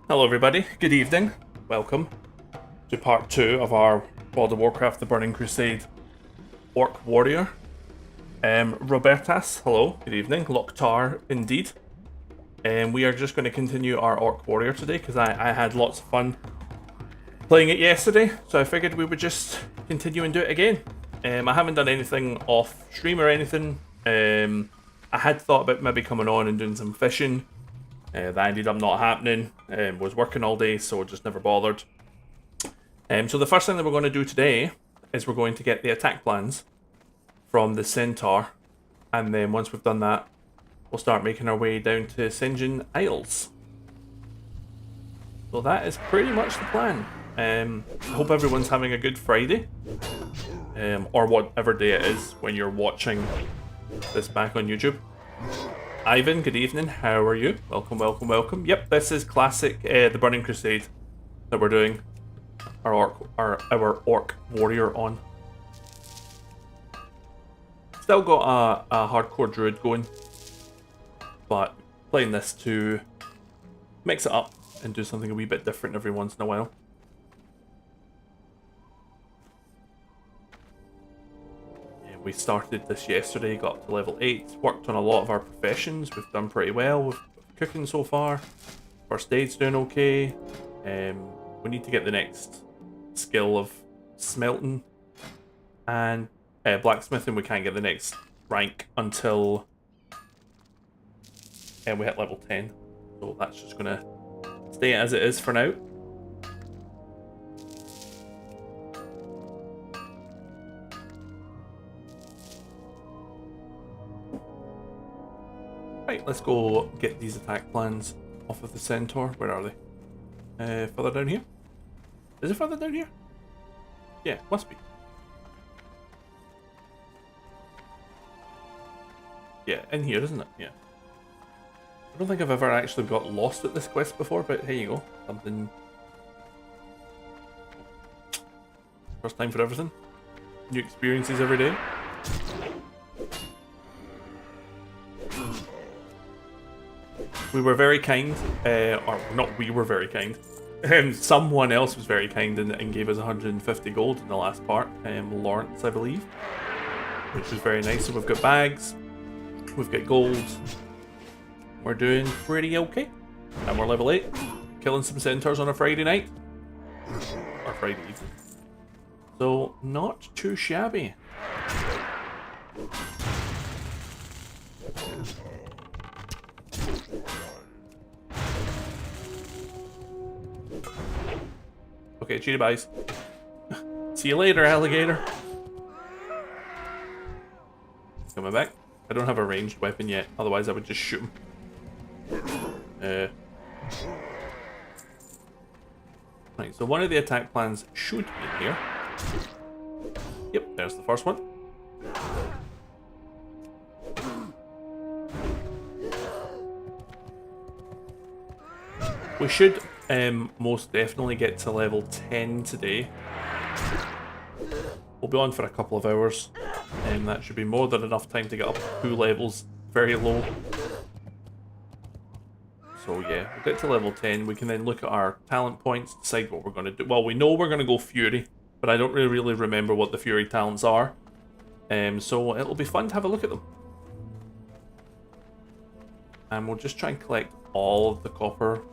Hello everybody, good evening, welcome to part 2 of our World of Warcraft The Burning Crusade Orc Warrior. Robertas, hello, good evening, Loktar indeed. And we are just going to continue our Orc Warrior today because I had lots of fun playing it yesterday, so I figured we would just continue and do it again. I haven't done anything off stream or anything. I had thought about maybe coming on and doing some fishing. That ended up not happening. Was working all day, so just never bothered. So the first thing that we're going to do today is we're going to get the attack plans from the Centaur, and then once we've done that, we'll start making our way down to Sinjin Isles. So that is pretty much the plan. I hope everyone's having a good Friday, or whatever day it is when you're watching this back on YouTube. Ivan, good evening, how are you? Welcome, welcome, welcome. Yep, this is classic The Burning Crusade that we're doing our Orc Warrior on. Still got a hardcore druid going, but playing this to mix it up and do something a wee bit different every once in a while. We started this yesterday, got up to level 8, worked on a lot of our professions. We've done pretty well with cooking so far. First aid's doing okay. We need to get the next skill of smelting and blacksmithing. We can't get the next rank until we hit level 10. So that's just going to stay as it is for now. Right, let's go get these attack plans off of the Centaur. Where are they? Further down here? Is it further down here? Yeah, must be. Yeah, in here, isn't it? Yeah. I don't think I've ever actually got lost at this quest before, but here you go. Something... First time for everything. New experiences every day. We were very kind, or not we were very kind, someone else was very kind and gave us 150 gold in the last part, Lawrence I believe, which is very nice. So we've got bags, we've got gold, we're we're doing pretty okay. And we're level 8. Killing some centaurs on a Friday night. Or Friday evening. So, not too shabby. Okay, cheetah buys. See you later, alligator. Coming back. I don't have a ranged weapon yet, otherwise I would just shoot him. Right, so one of the attack plans should be in here. Yep, there's the first one. We should most definitely get to level 10 today. We'll be on for a couple of hours, and that should be more than enough time to get up 2 levels very low. So yeah, we'll get to level 10, we can then look at our talent points, decide what we're going to do. Well, we know we're going to go Fury, but I don't really remember what the Fury talents are. So it'll be fun to have a look at them. And we'll just try and collect all of the copper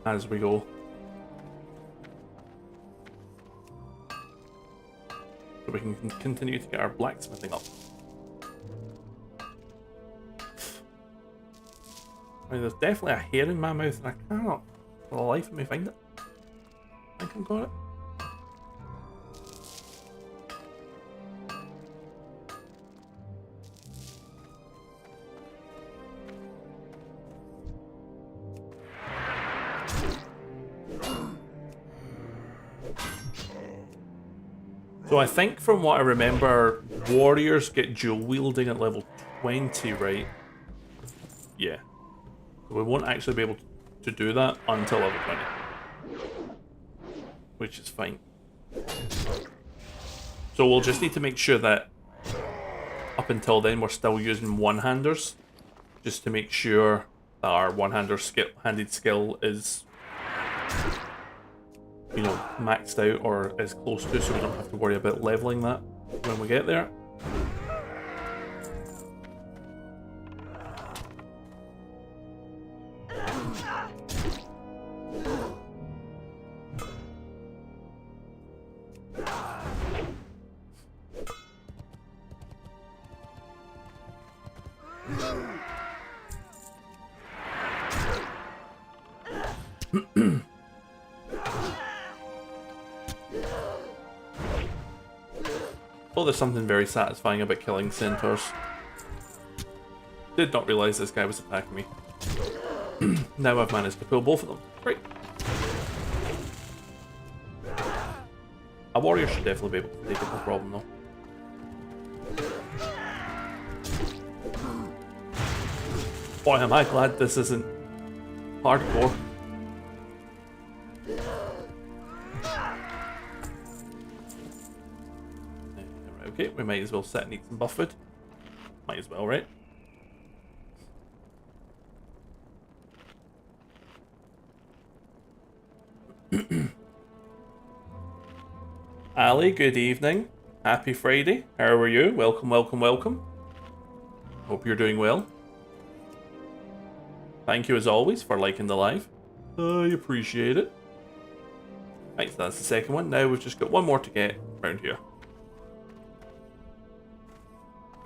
as we go. So we can continue to get our blacksmithing up. I mean, there's definitely a hair in my mouth and I cannot for the life of me find it. I think I've got it. So I think from what I remember, warriors get dual wielding at level 20, right? Yeah. We won't actually be able to do that until level 20. Which is fine. So we'll just need to make sure that up until then we're still using one-handers. Just to make sure that our one-handed skill is, you know, maxed out or as close to, so we don't have to worry about leveling that when we get there. Oh, there's something very satisfying about killing centaurs. Did not realise this guy was attacking me. Now I've managed to pull both of them. Great. A warrior should definitely be able to take it, no problem though. Boy, am I glad this isn't hardcore. Okay, we might as well sit and eat some buff food. Might as well, right? Ali, good evening. Happy Friday. How are you? Welcome, welcome, welcome. Hope you're doing well. Thank you as always for liking the live. I appreciate it. Right, so that's the second one. Now we've just got one more to get around here.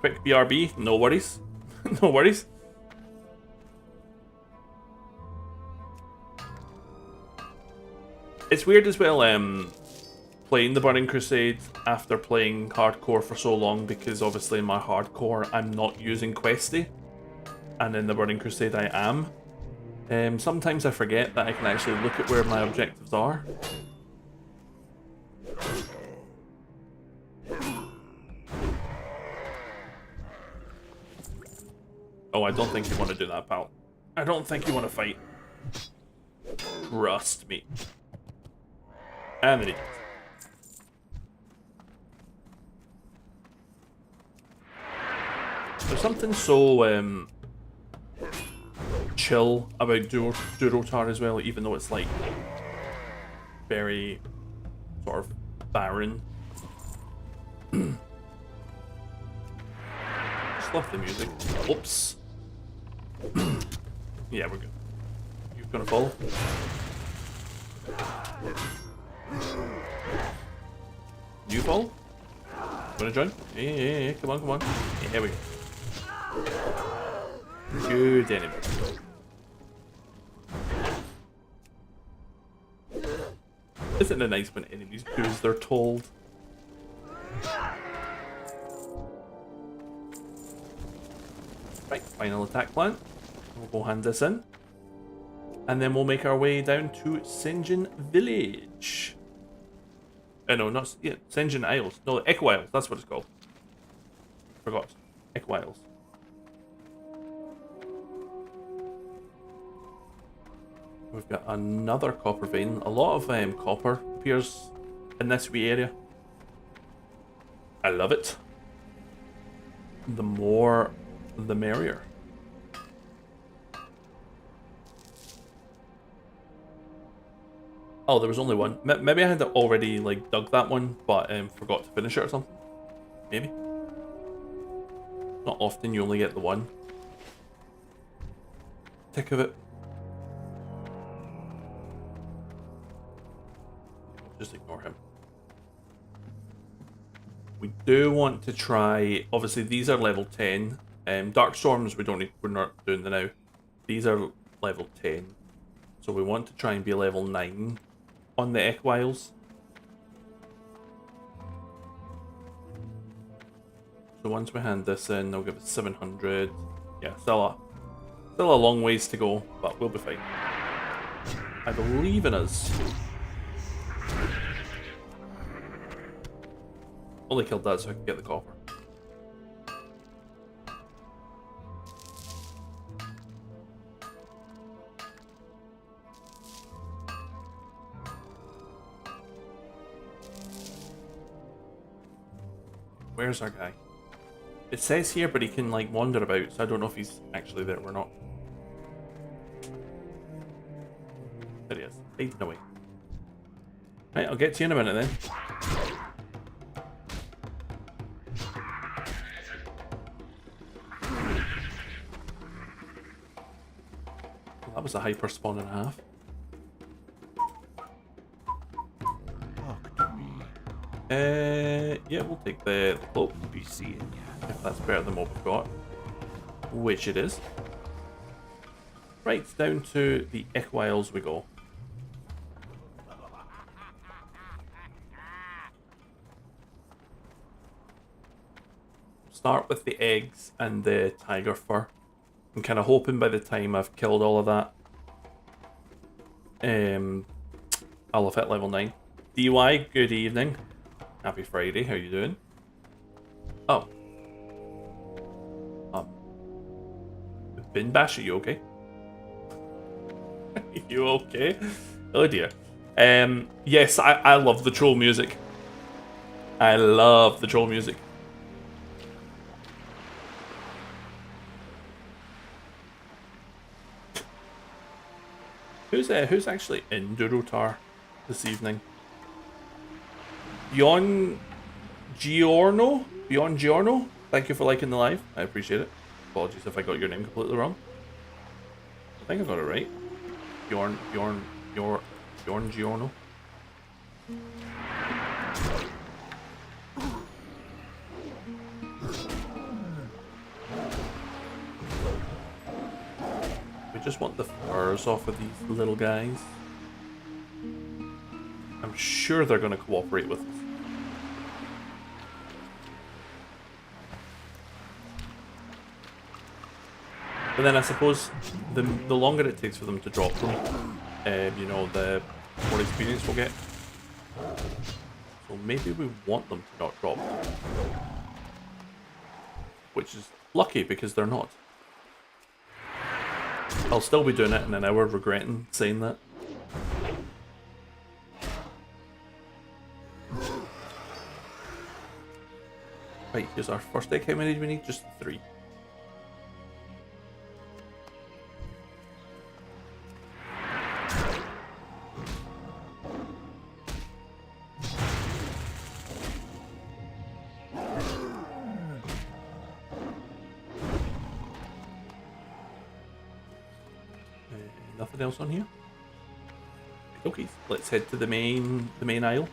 Quick BRB, no worries. No worries. It's weird as well, playing the Burning Crusade after playing hardcore for so long, because obviously in my hardcore I'm not using Questy, and in the Burning Crusade I am. Sometimes I forget that I can actually look at where my objectives are. Oh, I don't think you want to do that, pal. I don't think you want to fight. Trust me. And then he does. There's something so chill about Durotar as well, even though it's like very sort of barren. Just love the music. Whoops. Yeah, we're good. You're gonna follow. You follow? Wanna join? Yeah, come on, come on. Yeah, here we go. Good enemy. Isn't it nice when enemies do as they're told? Right, final attack plan. We'll go hand this in. And then we'll make our way down to Sinjin Village. No, not... Yeah, Sinjin Isles. No, Echo Isles. That's what it's called. Forgot. Echo Isles. We've got another copper vein. A lot of copper appears in this wee area. I love it. The more, the merrier. Oh, there was only one. Maybe I had already like dug that one, but forgot to finish it or something. Maybe. Not often you only get the one tick of it. Just ignore him. We do want to try. Obviously, these are level 10. Dark Storms we don't need. We're not doing them now. These are level 10, so we want to try and be level 9 on the Echo Isles. So once we hand this in, they'll give us 700. Yeah, still a long ways to go, but we'll be fine. I believe in us. Only killed that so I can get the copper. Where's our guy? It says here, but he can like wander about, so I don't know if he's actually there or not. There he is, hiding away. Right, I'll get to you in a minute then. Well, that was a hyper spawn and a half. Yeah, we'll take the cloak. TBC, if that's better than what we've got, which it is. Right, down to the Echo Isles we go. Start with the eggs and the tiger fur. I'm kind of hoping by the time I've killed all of that, I'll have hit level 9. DY, good evening. Happy Friday, how you doing? Oh. Bin Bash, are you okay? You okay? Oh dear. Yes, I love the troll music. I love the troll music. Who's actually in Durotar this evening? Beyond Giorno? Beyond Giorno? Thank you for liking the live. I appreciate it. Apologies if I got your name completely wrong. I think I got it right. Bjorn Giorno. We just want the furs off of these little guys. I'm sure they're going to cooperate with us. But then I suppose the longer it takes for them to drop them, you know, the more experience we'll get. So maybe we want them to not drop. Which is lucky because they're not. I'll still be doing it in an hour regretting saying that. Right, here's our first egg. How many do we need? Just 3. Nothing else on here. Okay, let's head to the main aisle.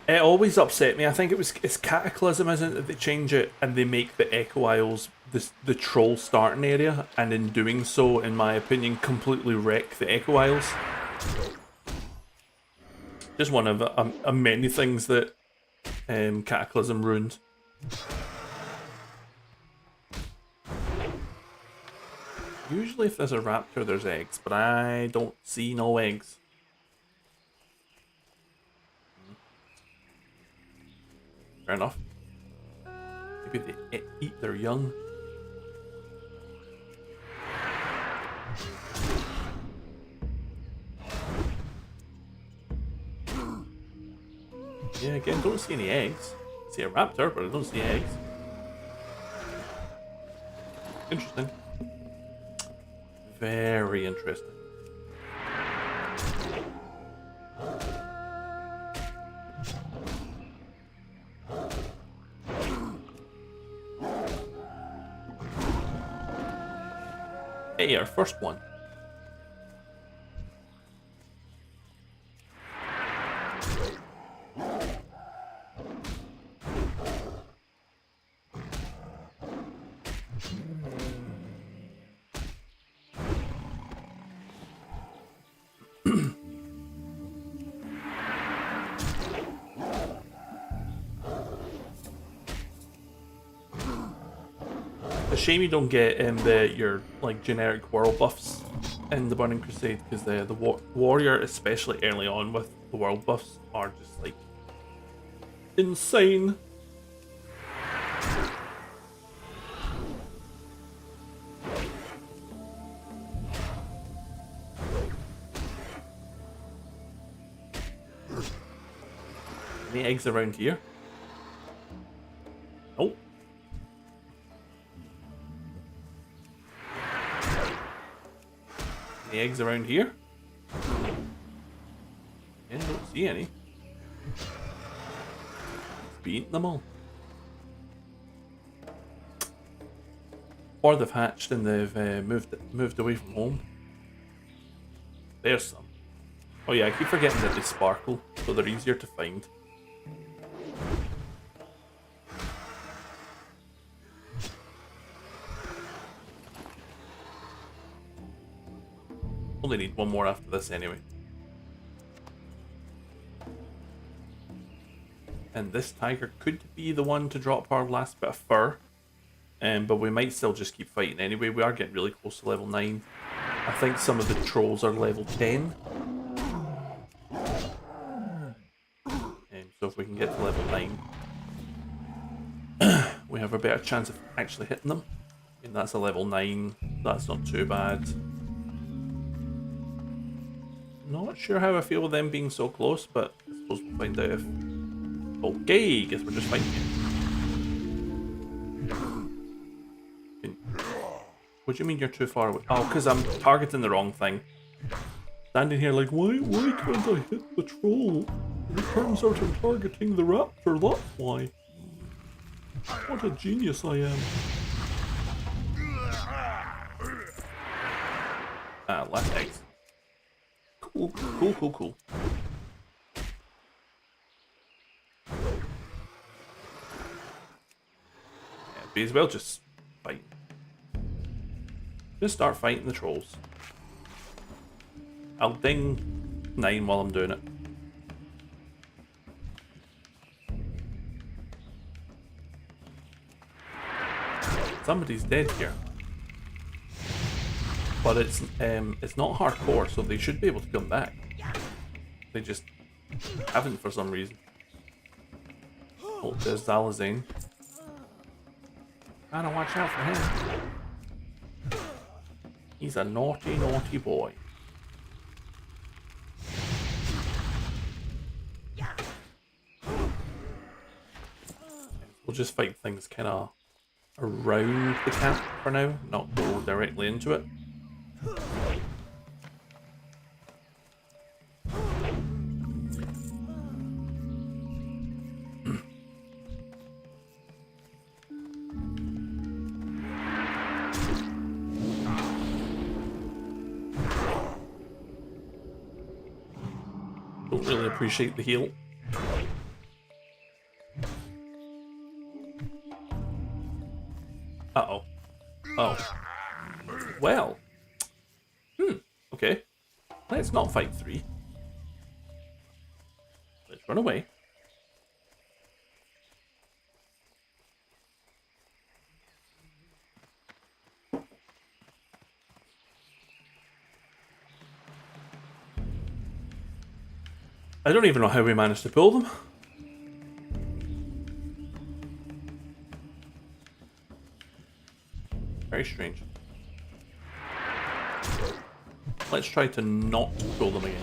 It always upset me. I think it's Cataclysm, isn't it? That they change it and they make the Echo Isles the troll starting area, and in doing so, in my opinion, completely wreck the Echo Isles. Just one of many things that Cataclysm ruined. Usually, if there's a raptor, there's eggs, but I don't see no eggs. Fair enough. Maybe they eat their young. Yeah, again, don't see any eggs. I see a raptor, but I don't see eggs. Interesting. Very interesting. Hey, our first one. A shame you don't get your like generic world buffs in the Burning Crusade, because the warrior, especially early on with the world buffs, are just like insane. Any eggs around here? Nope. Any eggs around here? Yeah, don't see any. Be eating them all. Or they've hatched and they've moved away from home. There's some. Oh yeah, I keep forgetting that they sparkle, so they're easier to find. Only need one more after this anyway. And this tiger could be the one to drop our last bit of fur. But we might still just keep fighting anyway. We are getting really close to level 9. I think some of the trolls are level 10. So if we can get to level 9, we have a better chance of actually hitting them. And that's a level 9. That's not too bad. Not sure how I feel with them being so close, but I suppose we'll find out if... Okay, guess we're just fighting it. What do you mean you're too far away? Oh, because I'm targeting the wrong thing. Standing here like, why can't I hit the troll? It turns out I'm targeting the raptor, that's why. What a genius I am. Ah, left eggs. Cool. Yeah, be as well just fight. Just start fighting the trolls. I'll ding 9 while I'm doing it. Somebody's dead here. But it's not hardcore, so they should be able to come back. They just haven't for some reason. Oh, there's Zalazane. Gotta watch out for him. He's a naughty, naughty boy. We'll just fight things kind of around the camp for now, not go directly into it. Don't really appreciate the heal. Uh-oh. Oh. Well. Okay. Let's not fight 3. Let's run away. I don't even know how we managed to pull them. Very strange. Let's try to not pull them again.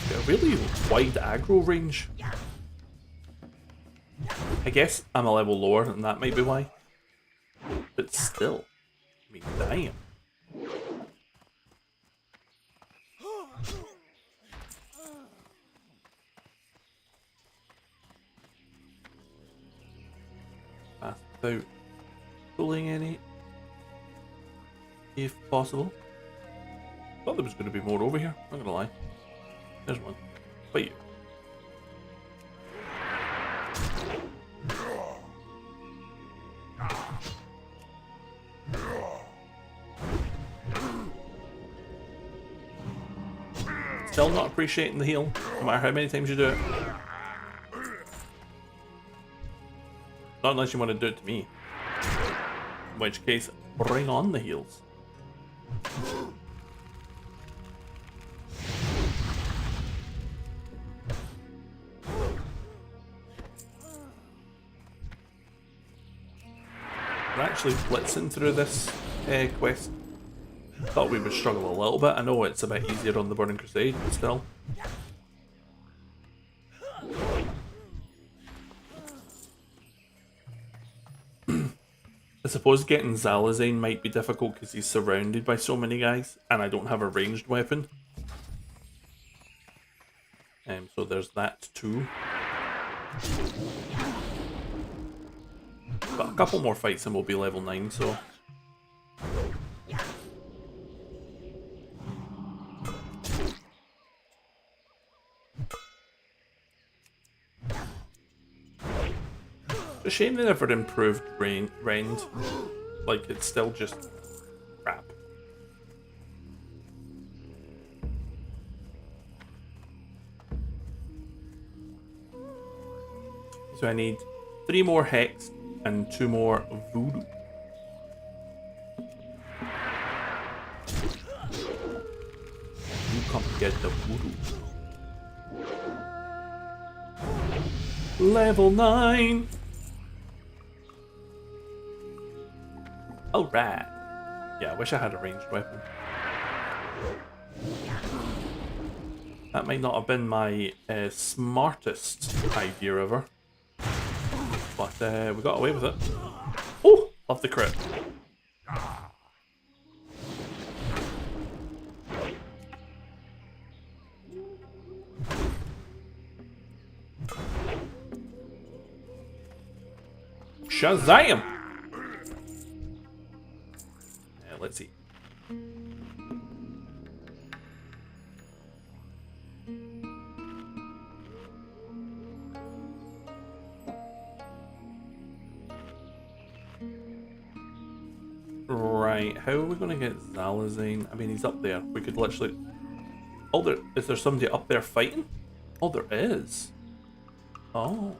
Got a really wide aggro range. I guess I'm a level lower and that might be why. But still, I mean, damn. Without pulling any, if possible. Thought there was going to be more over here, not gonna lie. There's one. Fight you. Still not appreciating the heal, no matter how many times you do it. Not unless you want to do it to me. In which case, bring on the heals. We're actually blitzing through this quest. Thought we would struggle a little bit. I know it's a bit easier on the Burning Crusade, but still. I suppose getting Zalazane might be difficult because he's surrounded by so many guys, and I don't have a ranged weapon. So there's that too. But a couple more fights and we'll be level 9, so... It's a shame they never improved Rend. Like, it's still just crap. So I need 3 more Hex and 2 more Voodoo. You come get the Voodoo. Level 9! Alright. Yeah, I wish I had a ranged weapon. That might not have been my smartest idea ever. But we got away with it. Oh! Love the crit. Shazam! Let's see. Right, how are we going to get Zalazane? I mean, he's up there. We could literally... Oh, is there somebody up there fighting? Oh, there is. Oh.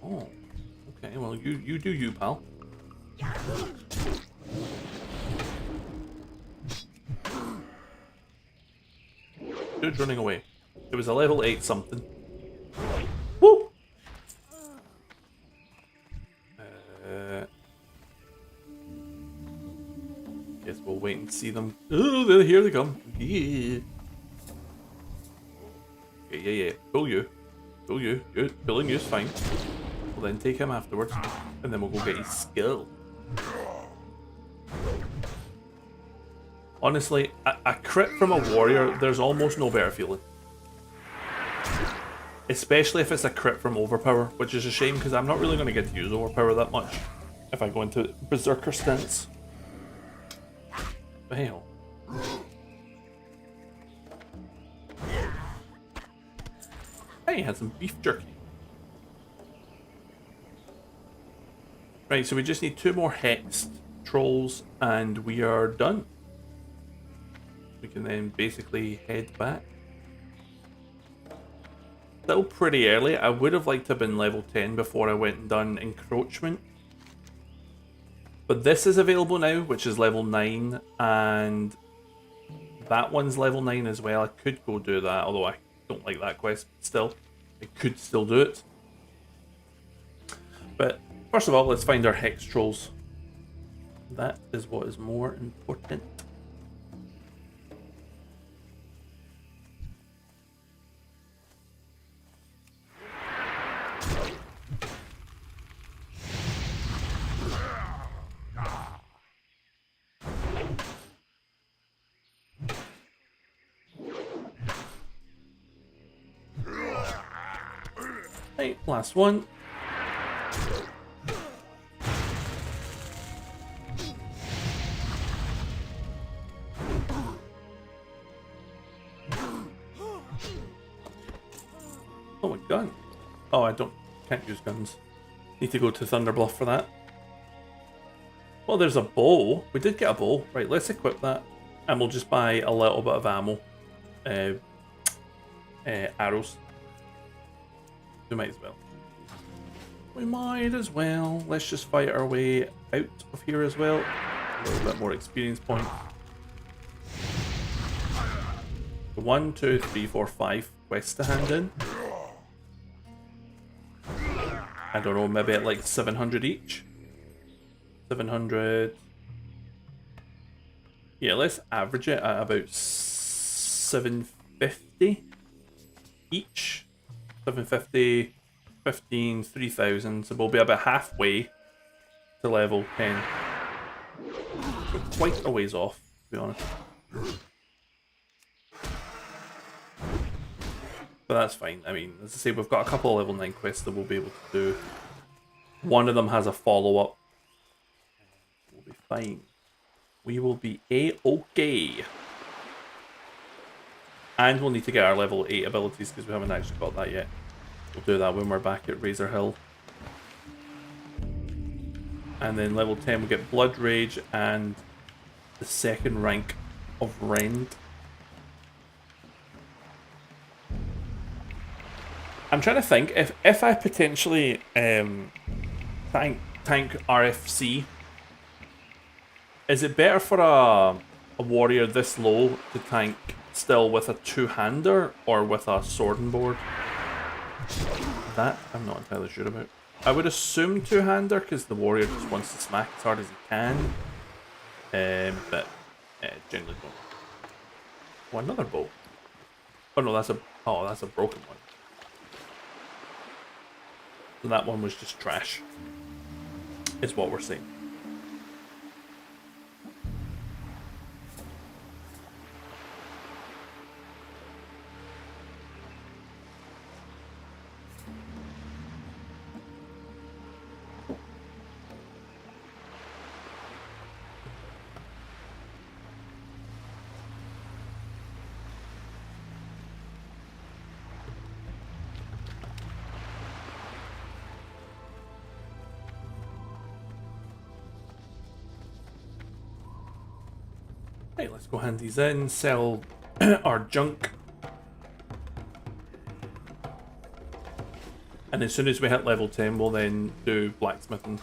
Oh. Okay, well, you do you, pal. Dude's running away. It was a level 8 something. Woo! we'll wait and see them. Oh, here they come. Yeah. Yeah. Pull you. Pull you. Good. Pulling you's fine. We'll then take him afterwards. And then we'll go get his skill. Honestly, a crit from a warrior, there's almost no better feeling. Especially if it's a crit from overpower, which is a shame because I'm not really going to get to use overpower that much if I go into berserker stance. The hell? Hey, had some beef jerky. Right, so we just need 2 more hexed trolls and we are done. We can then basically head back. Still pretty early. I would have liked to have been level 10 before I went and done encroachment. But this is available now, which is level 9, and that one's level 9 as well. I could go do that, although I don't like that quest, but still, I could still do it. But first of all, let's find our hex trolls. That is what is more important. Right, last one. Oh, a gun. Oh, can't use guns. Need to go to Thunderbluff for that. Well, there's a bow. We did get a bow. Right, let's equip that. And we'll just buy a little bit of ammo. Arrows. We might as well. We might as well. Let's just fight our way out of here as well. A little bit more experience point. 1, 2, 3, 4, 5 quests to hand in. I don't know, maybe at like 700 each. 700. Yeah, let's average it at about 750 each. 750, 15, 3,000. So we'll be about halfway to level 10. We're quite a ways off, to be honest. But that's fine. I mean, as I say, we've got a couple of level 9 quests that we'll be able to do. One of them has a follow-up. We'll be fine. We will be A-okay. And we'll need to get our level 8 abilities because we haven't actually got that yet. We'll do that when we're back at Razor Hill. And then level 10 we get Blood Rage and the second rank of Rend. I'm trying to think, if I potentially tank RFC, is it better for a warrior this low to tank still with a two-hander or with a sword and board? That I'm not entirely sure about. I would assume two-hander because the warrior just wants to smack as hard as he can. But generally don't. Oh, another bow. Oh no, that's a broken one. So that one was just trash. Is what we're saying. Right, let's go hand these in, sell our junk. And as soon as we hit level 10, we'll then do blacksmithing.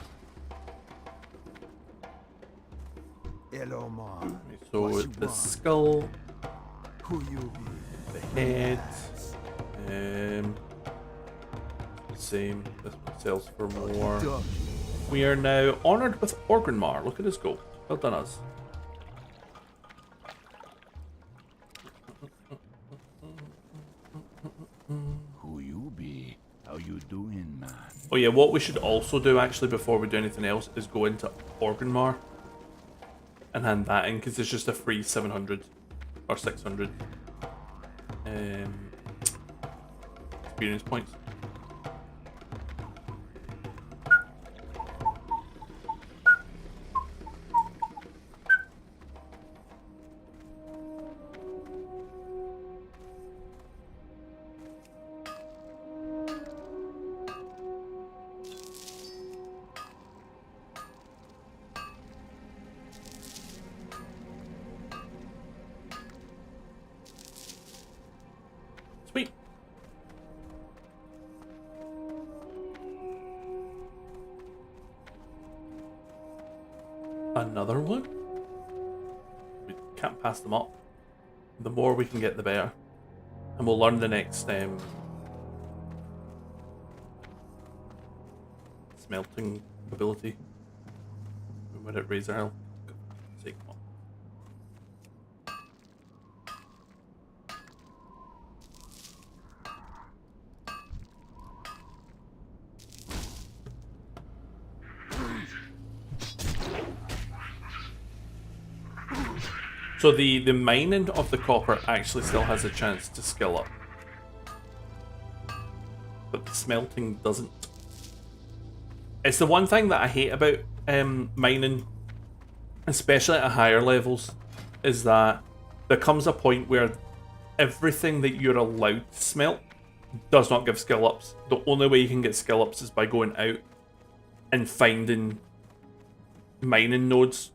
Hello, Mom. So the skull, Who you the head, same. This one sells for more. We are now honoured with Orgrimmar. Look at us go. Well done us. Oh yeah, what we should also do actually before we do anything else is go into Organmar and hand that in, because it's just a free 700 or 600 experience points. Sweet. Another one? We can't pass them up. The more we can get, the better. And we'll learn the next smelting ability. When it raises our health. Come on. So the mining of the copper actually still has a chance to skill up. But the smelting doesn't. It's the one thing that I hate about mining, especially at higher levels, is that there comes a point where everything that you're allowed to smelt does not give skill ups. The only way you can get skill ups is by going out and finding mining nodes.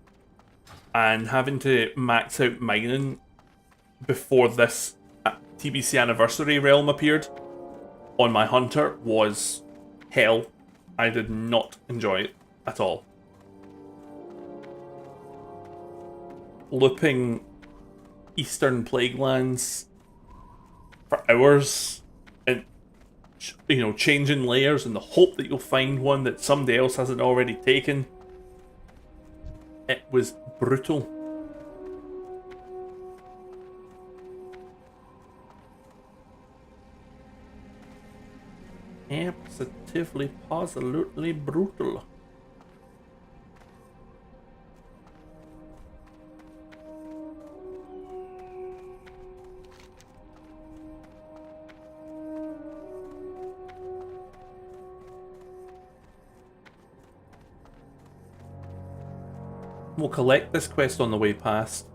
And having to max out mining before this TBC anniversary realm appeared on my hunter was hell. I did not enjoy it at all. Looping Eastern Plague Lands for hours and, you know, changing layers in the hope that you'll find one that somebody else hasn't already taken. It was brutal. Absolutely, positively brutal. We'll collect this quest on the way past,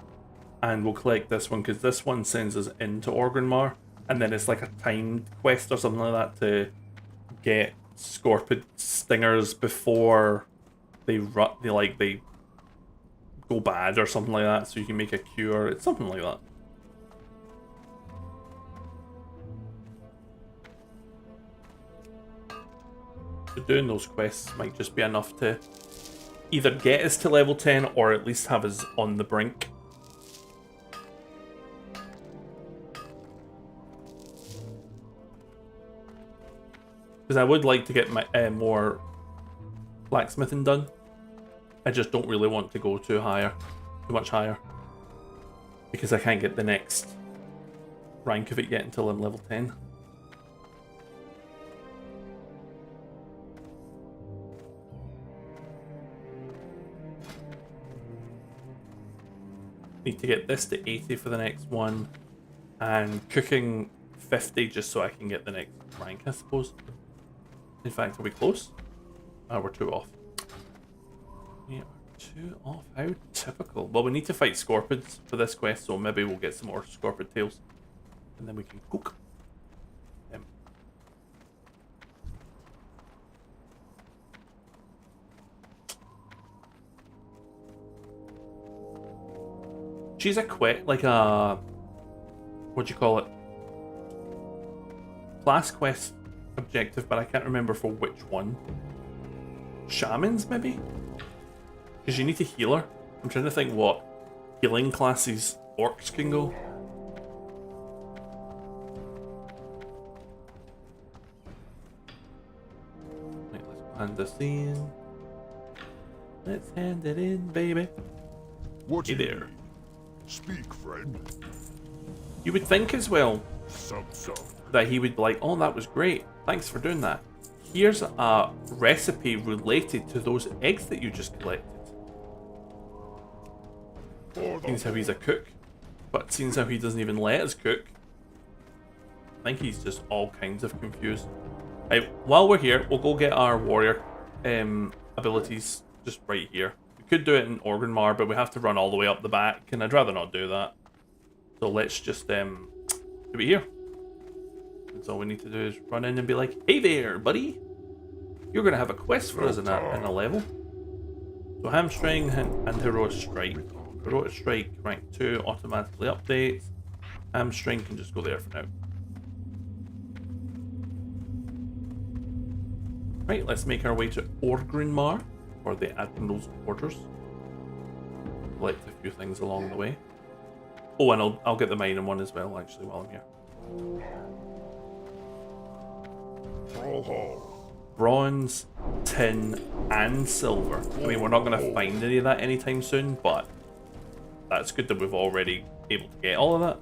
and we'll collect this one because this one sends us into Organmar, and then it's like a timed quest or something like that to get Scorpid stingers before they they go bad or something like that, so you can make a cure. It's something like that. So doing those quests might just be enough to either get us to level 10 or at least have us on the brink. Because I would like to get my more blacksmithing done. I just don't really want to go too much higher. Because I can't get the next rank of it yet until I'm level 10. Need to get this to 80 for the next one, and cooking 50 just so I can get the next rank, I suppose. In fact, are we close? Oh, we're 2 off. Yeah, we're 2 off. How typical. Well, we need to fight Scorpids for this quest, so maybe we'll get some more Scorpid tails, and then we can cook them. She's a like a, what do you call it? Class quest objective, but I can't remember for which one. Shamans, maybe? Because you need to heal her. I'm trying to think what healing classes orcs can go. Right, let's hand this in. Let's hand it in, baby. What Hey there. Speak, friend. You would think as well Some. that he would be like, oh, that was great. Thanks for doing that. here's a recipe related to those eggs that you just collected. Seems how he's a cook, but seems how he doesn't even let us cook. I think he's just all kinds of confused. Right, while we're here, we'll go get our warrior abilities just right here. We could do it in Orgrimmar, but we have to run all the way up the back, and I'd rather not do that. So let's just do it here. That's all we need to do is run in and be like, "Hey there, buddy! You're gonna have a quest for us in a level." So hamstring and heroic strike. Heroic strike rank 2 automatically updates. Hamstring can just go there for now. Right, let's make our way to Orgrimmar for the Admiral's quarters. Collect a few things along the way. Oh, and I'll get the mining one as well, actually, while I'm here. Bronze, tin, and silver. I mean, we're not going to find any of that anytime soon, but that's good that we've already able to get all of that.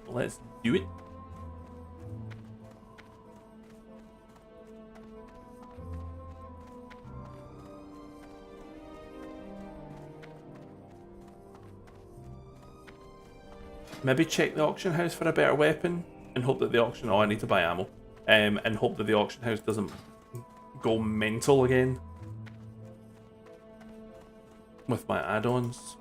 Let's do it. Maybe check the auction house for a better weapon and hope that the auction... Oh, I need to buy ammo. And hope that the auction house doesn't go mental again with my add-ons.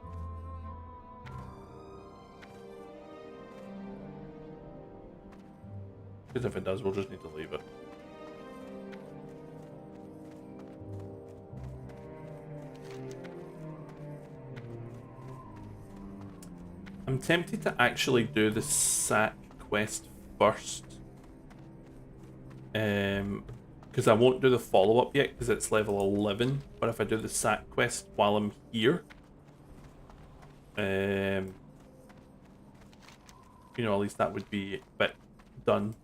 Because if it does, we'll just need to leave it. I'm tempted to actually do the sack quest first. Because I won't do the follow-up yet because it's level 11. But if I do the sack quest while I'm here, you know, at least that would be a bit done.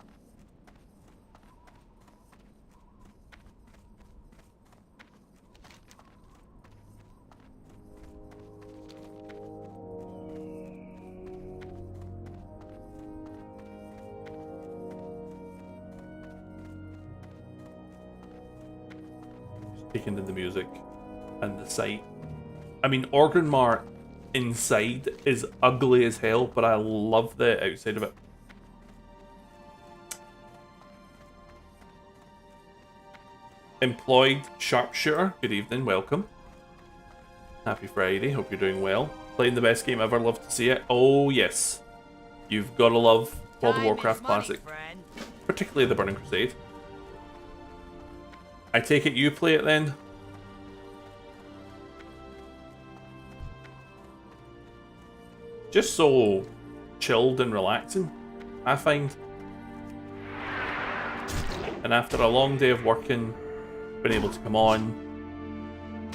Taking in the music and the sight. I mean, Orgrimmar inside is ugly as hell, but I love the outside of it. Employed sharpshooter, good evening, welcome. Happy Friday, hope you're doing well. Playing the best game ever, love to see it. Oh yes, you've got to love World of Warcraft Classic, particularly the Burning Crusade. I take it you play it then? Just so chilled and relaxing, I find. And after a long day of working, being able to come on,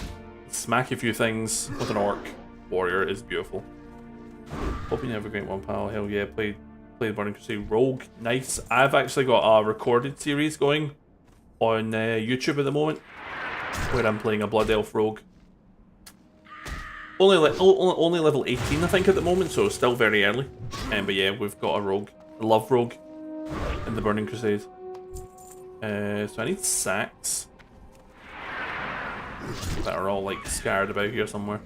smack a few things with an orc warrior is beautiful. Hope you never great one, pal. Hell yeah, play Burning Crusade Rogue. Nice. I've actually got a recorded series going on YouTube at the moment, where I'm playing a Blood Elf Rogue. Only level 18, I think, at the moment, so still very early. But yeah, we've got a Rogue. I love Rogue in the Burning Crusade. So I need sacks that are all like scattered about here somewhere.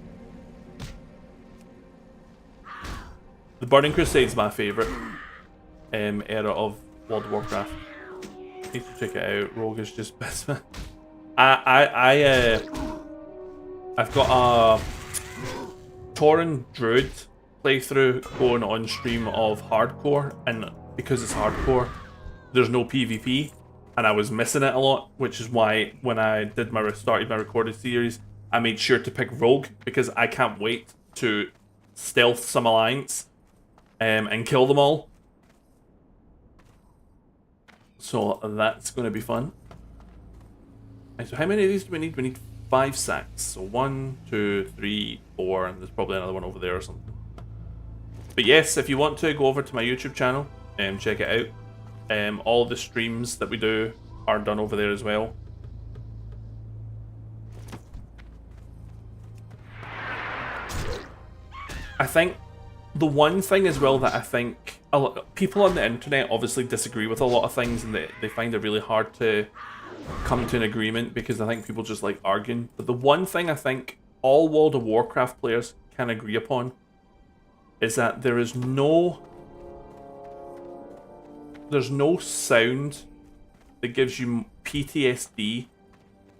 The Burning Crusade's my favourite era of World of Warcraft. Need to check it out. Rogue is just best. I've got a Tauren Druid playthrough going on stream of hardcore, and because it's hardcore, there's no PvP, and I was missing it a lot, which is why when I did started my recorded series, I made sure to pick Rogue because I can't wait to stealth some alliance and kill them all. So that's going to be fun. Right, so how many of these do we need? We need 5 sacks. So 1, 2, 3, 4, and there's probably another one over there or something. But yes, if you want to go over to my YouTube channel and check it out. All the streams that we do are done over there as well. I think the one thing as well that I think people on the internet obviously disagree with a lot of things, and they find it really hard to come to an agreement because I think people just like arguing. But the one thing I think all World of Warcraft players can agree upon is that there's no sound that gives you PTSD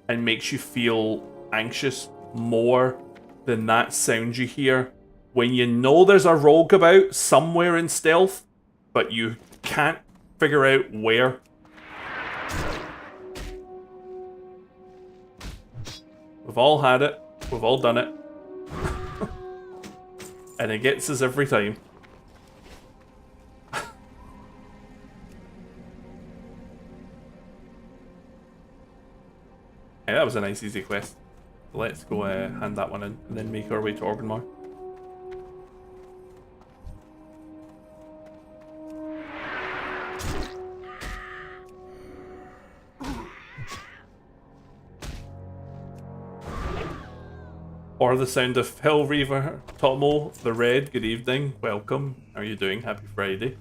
and makes you feel anxious more than that sound you hear when you know there's a rogue about somewhere in stealth, but you can't figure out where. We've all had it. We've all done it. And it gets us every time. Hey, that was a nice easy quest. Let's go hand that one in and then make our way to Orgrimmar. Or the sound of Hell Reaver, Tomo, the Red, good evening, welcome, how are you doing, happy Friday.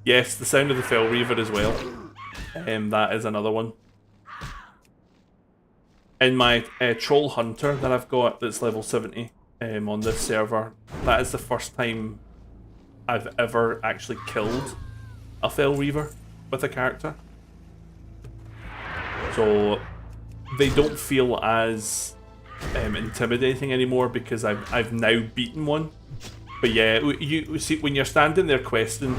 Yes, the sound of the Fell Reaver as well, that is another one. In my Troll Hunter that I've got that's level 70 on this server, that is the first time I've ever actually killed a Fell Reaver with a character. So they don't feel as intimidating anymore because I've now beaten one. But yeah, you see when you're standing there questing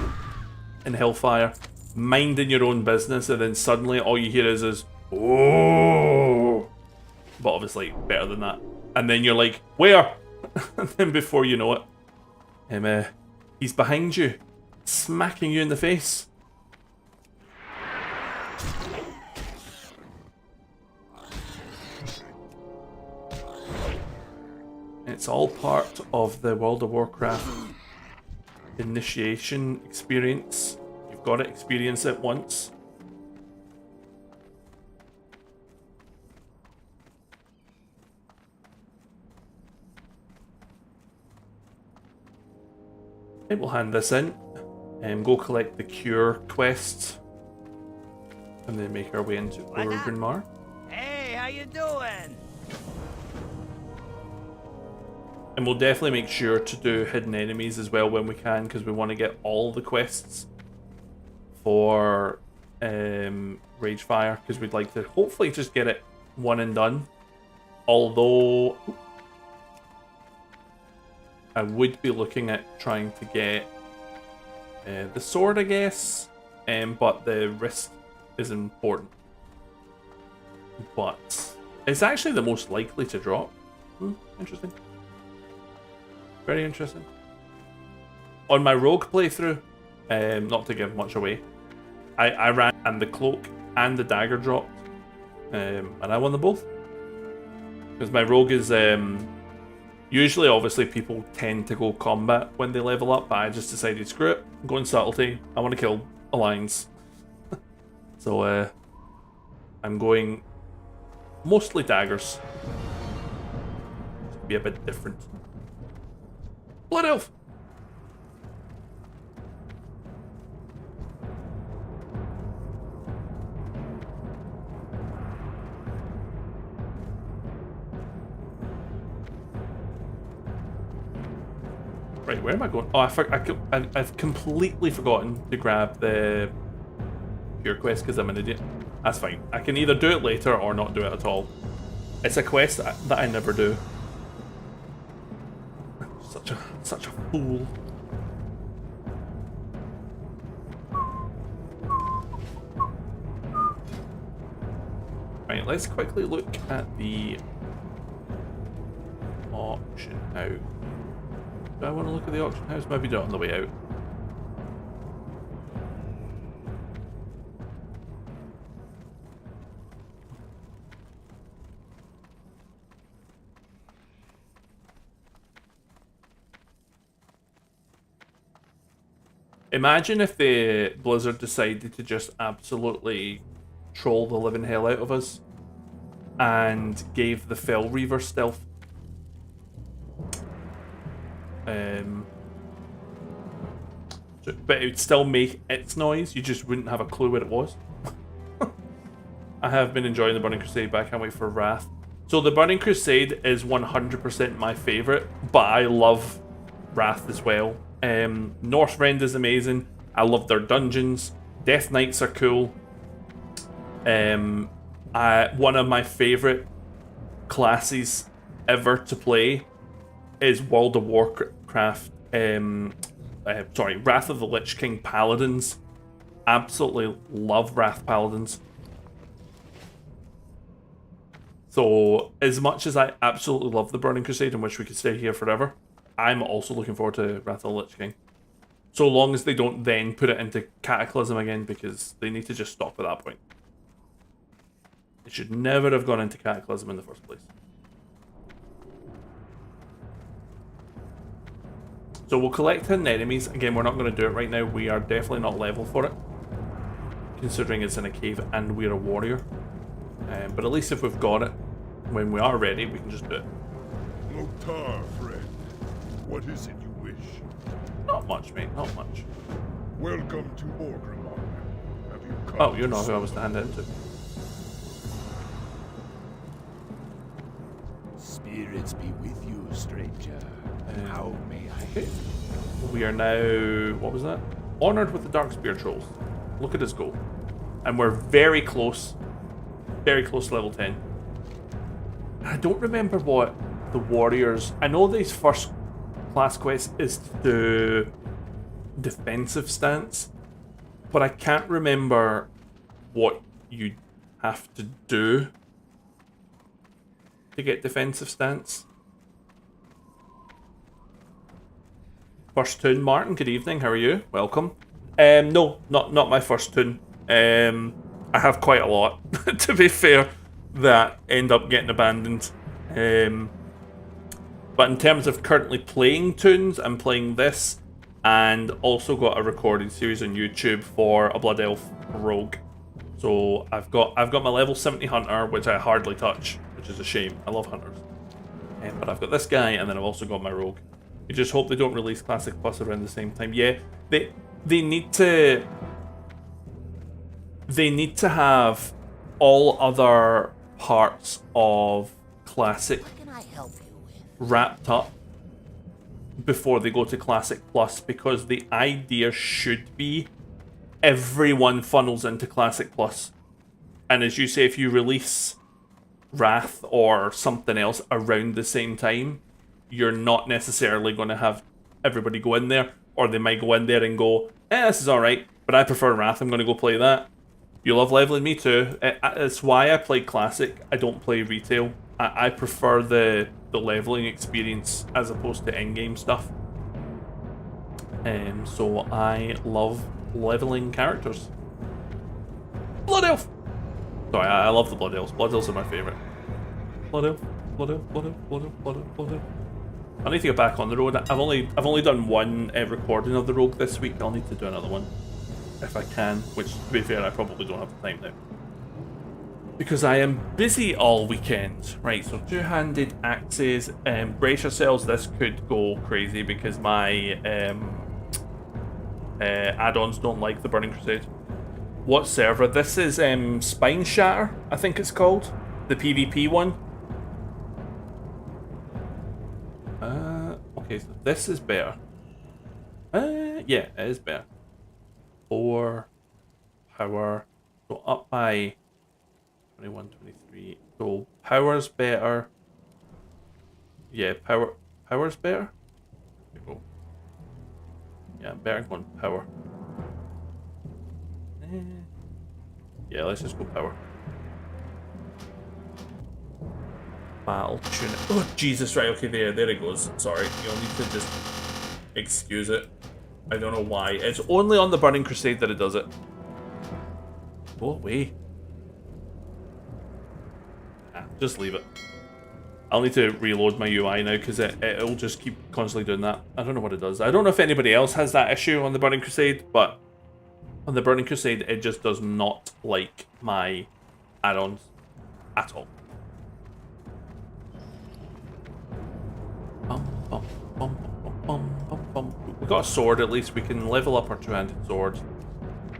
in Hellfire, minding your own business, and then suddenly all you hear is oh, but obviously better than that. And then you're like, where? And then before you know it, he's behind you, smacking you in the face. It's all part of the World of Warcraft initiation experience. You've got to experience it once. Okay, we'll hand this in and go collect the cure quest and then make our way into Orgrimmar. Hey, how you doing? And we'll definitely make sure to do hidden enemies as well when we can, because we want to get all the quests for Ragefire, because we'd like to hopefully just get it one and done. Although I would be looking at trying to get the sword, I guess, but the wrist is important. But it's actually the most likely to drop. Interesting. Very interesting. On my rogue playthrough, not to give much away, I ran and the cloak and the dagger dropped, and I won them both. Because my rogue is, usually obviously people tend to go combat when they level up, but I just decided screw it, I'm going subtlety, I want to kill Alliance. So I'm going mostly daggers. Be a bit different. Blood Elf! Right, where am I going? Oh, I've completely forgotten to grab the Pure Quest because I'm an idiot. That's fine. I can either do it later or not do it at all. It's a quest that I never do. Such a fool. Right, let's quickly look at the auction house. Do I want to look at the auction house? Maybe do it on the way out. Imagine if the Blizzard decided to just absolutely troll the living hell out of us and gave the Fell Reaver stealth. but it would still make its noise. You just wouldn't have a clue what it was. I have been enjoying the Burning Crusade, but I can't wait for Wrath. So the Burning Crusade is 100% my favourite, but I love Wrath as well. Northrend is amazing. I love their dungeons. Death Knights are cool. One of my favourite classes ever to play is World of Warcraft. Wrath of the Lich King Paladins. Absolutely love Wrath Paladins. So, as much as I absolutely love the Burning Crusade and wish we could stay here forever, I'm also looking forward to Wrath of the Lich King. So long as they don't then put it into Cataclysm again, because they need to just stop at that point. It should never have gone into Cataclysm in the first place. So we'll collect hidden enemies. Again, we're not going to do it right now. We are definitely not level for it, considering it's in a cave and we're a warrior. But at least if we've got it, when we are ready, we can just do it. Loktar, friend. What is it you wish? Not much, mate. Not much. Welcome to Orgrimmar. Have you come? Oh, you're not who I was to hand it to. Spirits be with you, stranger. How may I? Okay. We are now, what was that? Honoured with the Darkspear Trolls. Look at us go. And we're very close to level 10. I don't remember what the warriors... I know these first class quest is to do defensive stance, but I can't remember what you have to do to get defensive stance. First tune, Martin, good evening, how are you? Welcome. No, not my first tune. I have quite a lot, to be fair, that end up getting abandoned. But in terms of currently playing tunes, I'm playing this, and also got a recorded series on YouTube for a Blood Elf Rogue. So I've got my level 70 Hunter, which I hardly touch, which is a shame. I love Hunters. But I've got this guy, and then I've also got my Rogue. You just hope they don't release Classic Plus around the same time. Yeah, they need to... They need to have all other parts of Classic wrapped up before they go to Classic Plus, because the idea should be everyone funnels into Classic Plus. And as you say, if you release Wrath or something else around the same time, you're not necessarily going to have everybody go in there, or they might go in there and go, this is alright, but I prefer Wrath, I'm going to go play that. You love leveling, me too. It's why I play Classic, I don't play Retail. I prefer the leveling experience as opposed to in-game stuff. So I love leveling characters. Blood Elf! Sorry, I love the Blood Elves. Blood Elves are my favourite. Blood Elf, Blood Elf, Blood Elf, Blood Elf, Blood Elf, Blood Elf. I need to get back on the road. I've only done one recording of the Rogue this week. I'll need to do another one if I can, which, to be fair, I probably don't have the time now, because I am busy all weekend. Right, so two-handed axes. Brace yourselves, this could go crazy because my add-ons don't like the Burning Crusade. What server? This is Spine Shatter, I think it's called. The PvP one. Okay, so this is better. Yeah, it is better. 4 power. So up by 21, 23. So power's better. Yeah, power's better. There we go. Yeah, I'm better going power. Yeah, let's just go power. Battle tune. Oh Jesus! Right, okay, there it goes. Sorry, you'll need to just excuse it. I don't know why. It's only on the Burning Crusade that it does it. Go away. Just leave it. I'll need to reload my UI now because it'll just keep constantly doing that. I don't know what it does. I don't know if anybody else has that issue on the Burning Crusade, but on the Burning Crusade, it just does not like my add-ons at all. We got a sword at least. We can level up our two-handed sword.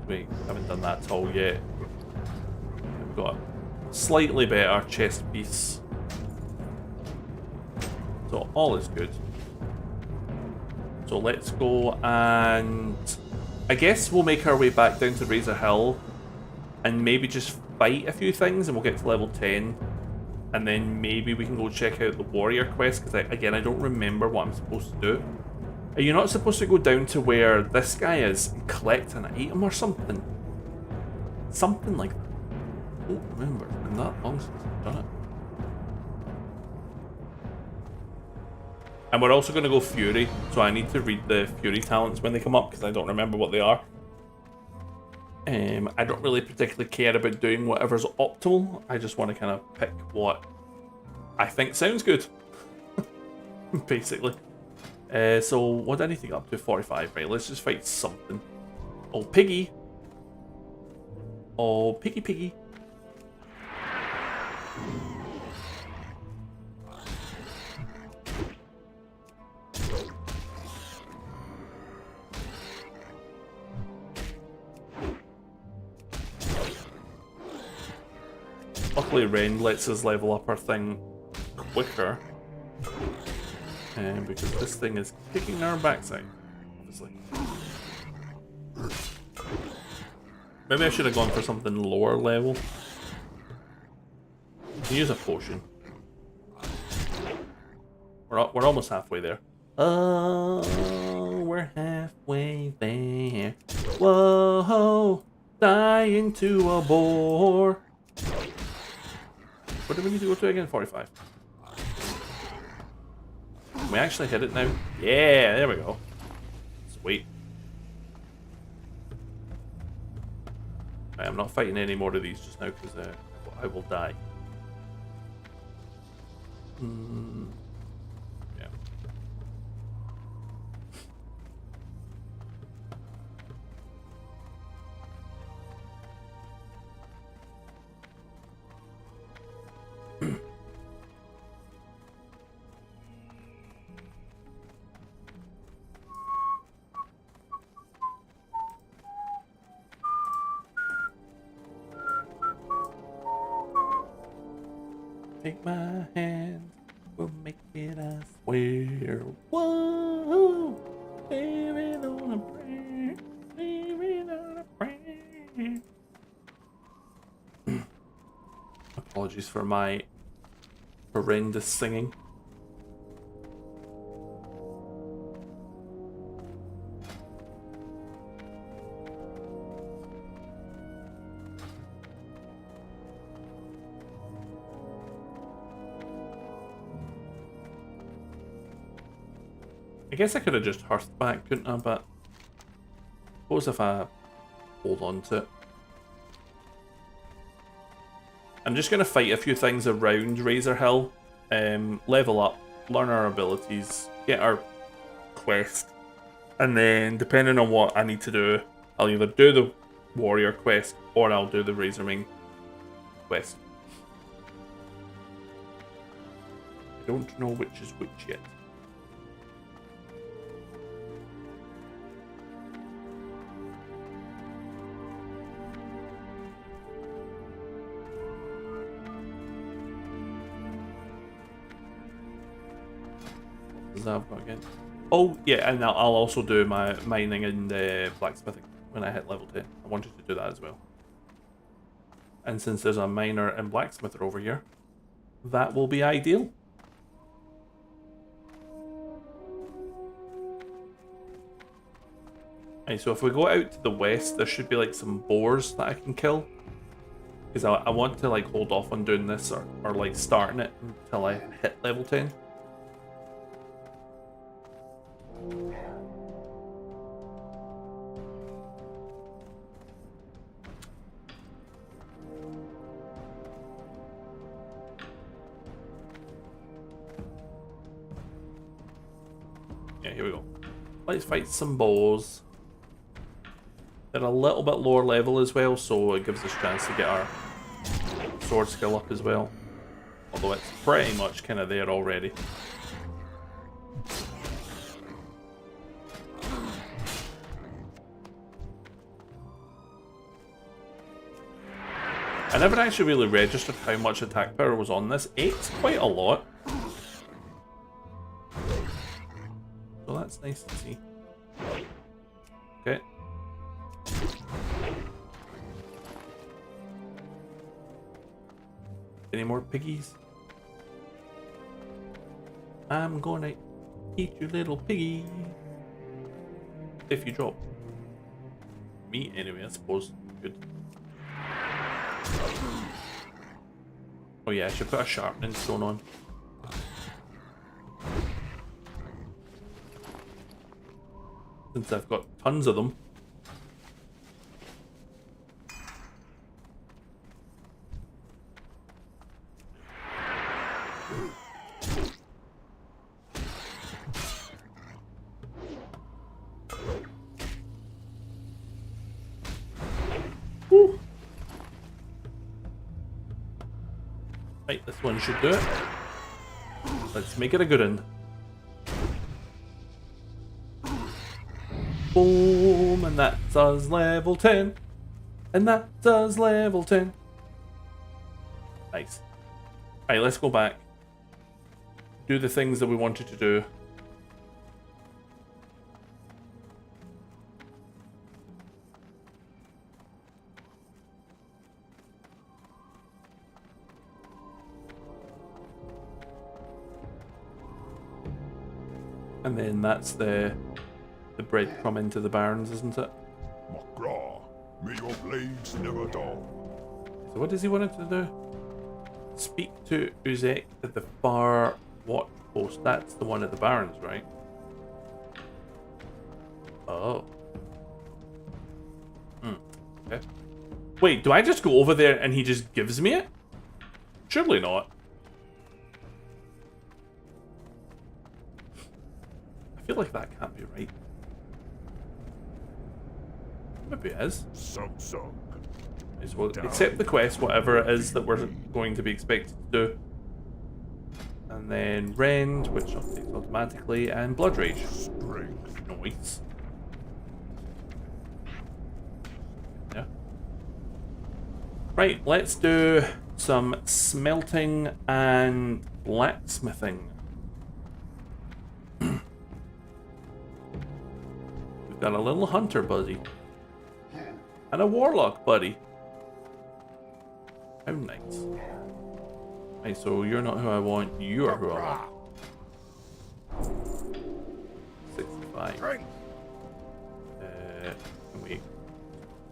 We haven't done that at all yet. We've got a slightly better chest piece. So all is good. So let's go, and I guess we'll make our way back down to Razor Hill and maybe just fight a few things and we'll get to level 10. And then maybe we can go check out the warrior quest, because again, I don't remember what I'm supposed to do. Are you not supposed to go down to where this guy is and collect an item or something? Something like that. I don't remember. It's been that long since I've done it. And we're also going to go Fury, so I need to read the Fury talents when they come up, because I don't remember what they are. I don't really particularly care about doing whatever's optimal. I just want to kind of pick what I think sounds good, basically. So what do I need to get up to? 45, right? Let's just fight something. Oh, Piggy. Oh, Piggy, Piggy. Luckily, Ren lets us level up our thing quicker. Because this thing is kicking our backside, obviously. Maybe I should have gone for something lower level. Use a potion. We're almost halfway there. Oh, we're halfway there. Whoa, dying to a bore. What do we need to go to again? 45. Can we actually hit it now? Yeah, there we go. Sweet. Right, I'm not fighting any more of these just now because I will die. Yeah. Take my hand, we'll make it, I swear. Whoa, living on a prayer, living on a prayer. Apologies for my horrendous singing. I guess I could have just hearthed back, couldn't I? But suppose if I hold on to it. I'm just going to fight a few things around Razor Hill, level up, learn our abilities, get our quest, and then depending on what I need to do, I'll either do the warrior quest or I'll do the Razormane quest. I don't know which is which yet. I've got again. Oh yeah, and I'll also do my mining and blacksmithing when I hit level 10. I wanted to do that as well. And since there's a miner and blacksmither over here, that will be ideal. Right, so if we go out to the west, there should be like some boars that I can kill. Because I want to like hold off on doing this or like starting it until I hit level 10. Yeah, here we go. Let's fight some boars. They're a little bit lower level as well, so it gives us a chance to get our sword skill up as well. Although it's pretty much kind of there already. I never actually really registered how much attack power was on this. 8's quite a lot. So that's nice to see. Okay. Any more piggies? I'm gonna eat you, little piggy. If you drop. Me anyway, I suppose. Good. Oh yeah, I should put a sharpening stone on. Since I've got tons of them. Woo. Right, this one should do it. Let's make it a good one. Boom, and that does level 10. And that does level 10. Nice. Right, let's go back. Do the things that we wanted to do. And then that's the breadcrumb into the barrens, isn't it? Magra, may your blades never dull. So what does he want it to do? Speak to Uzek at the far watch post. That's the one at the barrens, right? Oh. Okay. Wait, do I just go over there and he just gives me it? Surely not. I feel like that can't be right. Maybe it is. Sunk. Might as well accept the quest, whatever it is that we're going to be expected to do. And then Rend, which updates automatically, and Blood Rage. Strength. Nice. Yeah. Right, let's do some smelting and blacksmithing. We've got a little hunter buddy. And a warlock buddy. How nice. Right, so you're not who I want, you are who I want. 65. Can we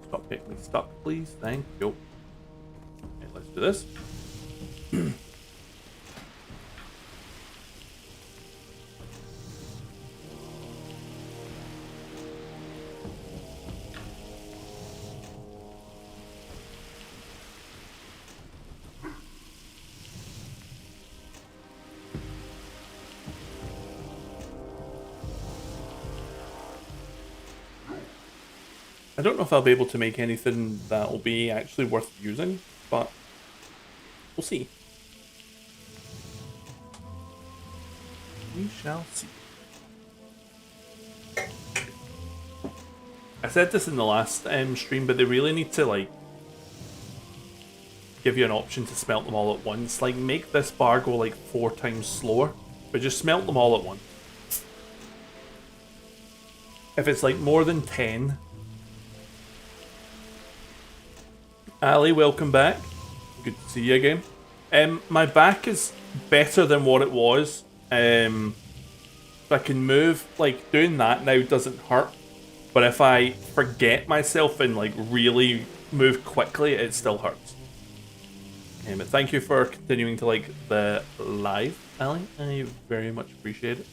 stop getting me stuck, please? Thank you. Okay, let's do this. I don't know if I'll be able to make anything that will be actually worth using, but we'll see. We shall see. I said this in the last stream, but they really need to like give you an option to smelt them all at once. Like make this bar go like 4 times slower, but just smelt them all at once. If it's like more than 10. Ali, welcome back. Good to see you again. My back is better than what it was. If I can move, like doing that now doesn't hurt. But if I forget myself and like really move quickly, it still hurts. But thank you for continuing to like the live, Ali. I very much appreciate it.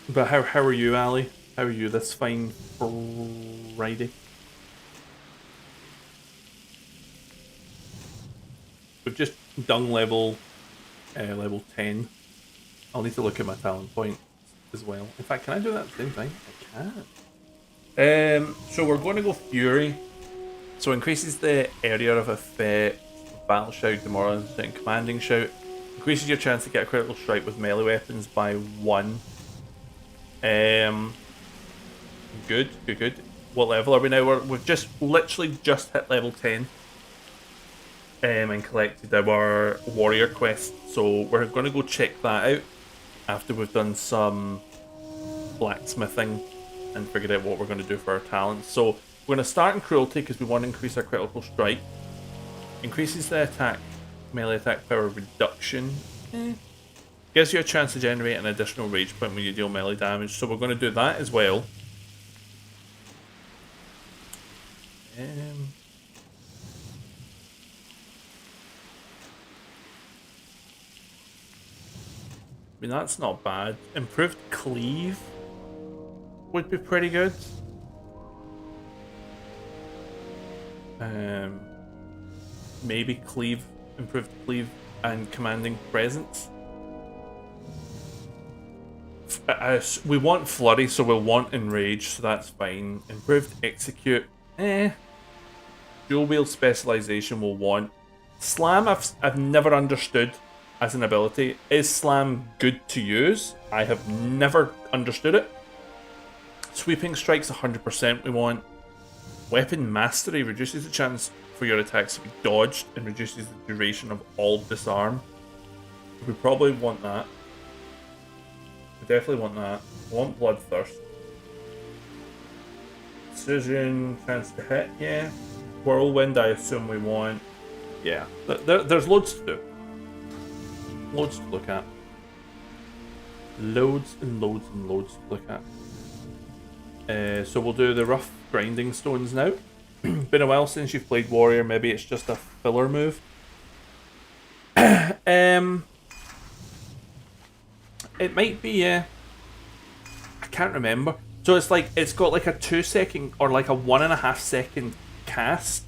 But how are you, Ali? How are you this fine Friday? We've just done level 10. I'll need to look at my talent point as well. In fact, can I do that at the same time? I can. So we're going to go Fury. So increases the area of effect, battle shout, demoralizing, and commanding shout. Increases your chance to get a critical strike with melee weapons by 1. Good. what level are we now? We've just literally just hit level 10. And collected our warrior quest. So we're going to go check that out after we've done some blacksmithing and figured out what we're going to do for our talents. So we're going to start in cruelty because we want to increase our critical strike. Increases the attack, melee attack power reduction. Gives you a chance to generate an additional rage point when you deal melee damage. So we're going to do that as well. I mean, that's not bad. Improved cleave would be pretty good. Maybe cleave, improved cleave and commanding presence. We want flurry, so we'll want enrage, so that's fine. Improved execute, dual wield specialization we'll want. Slam I've never understood as an ability. Is slam good to use? I have never understood it. Sweeping strikes 100% we want. Weapon mastery reduces the chance for your attacks to be dodged and reduces the duration of all disarm. We probably want that. We definitely want that. We want bloodthirst. Precision, chance to hit, yeah. Whirlwind I assume we want. Yeah, there's loads to do. Loads to look at. Loads and loads and loads to look at. So we'll do the rough grinding stones now. Been a while since you've played warrior. Maybe it's just a filler move. It might be. I can't remember. So it's like it's got like a 2-second or like a 1.5 second cast,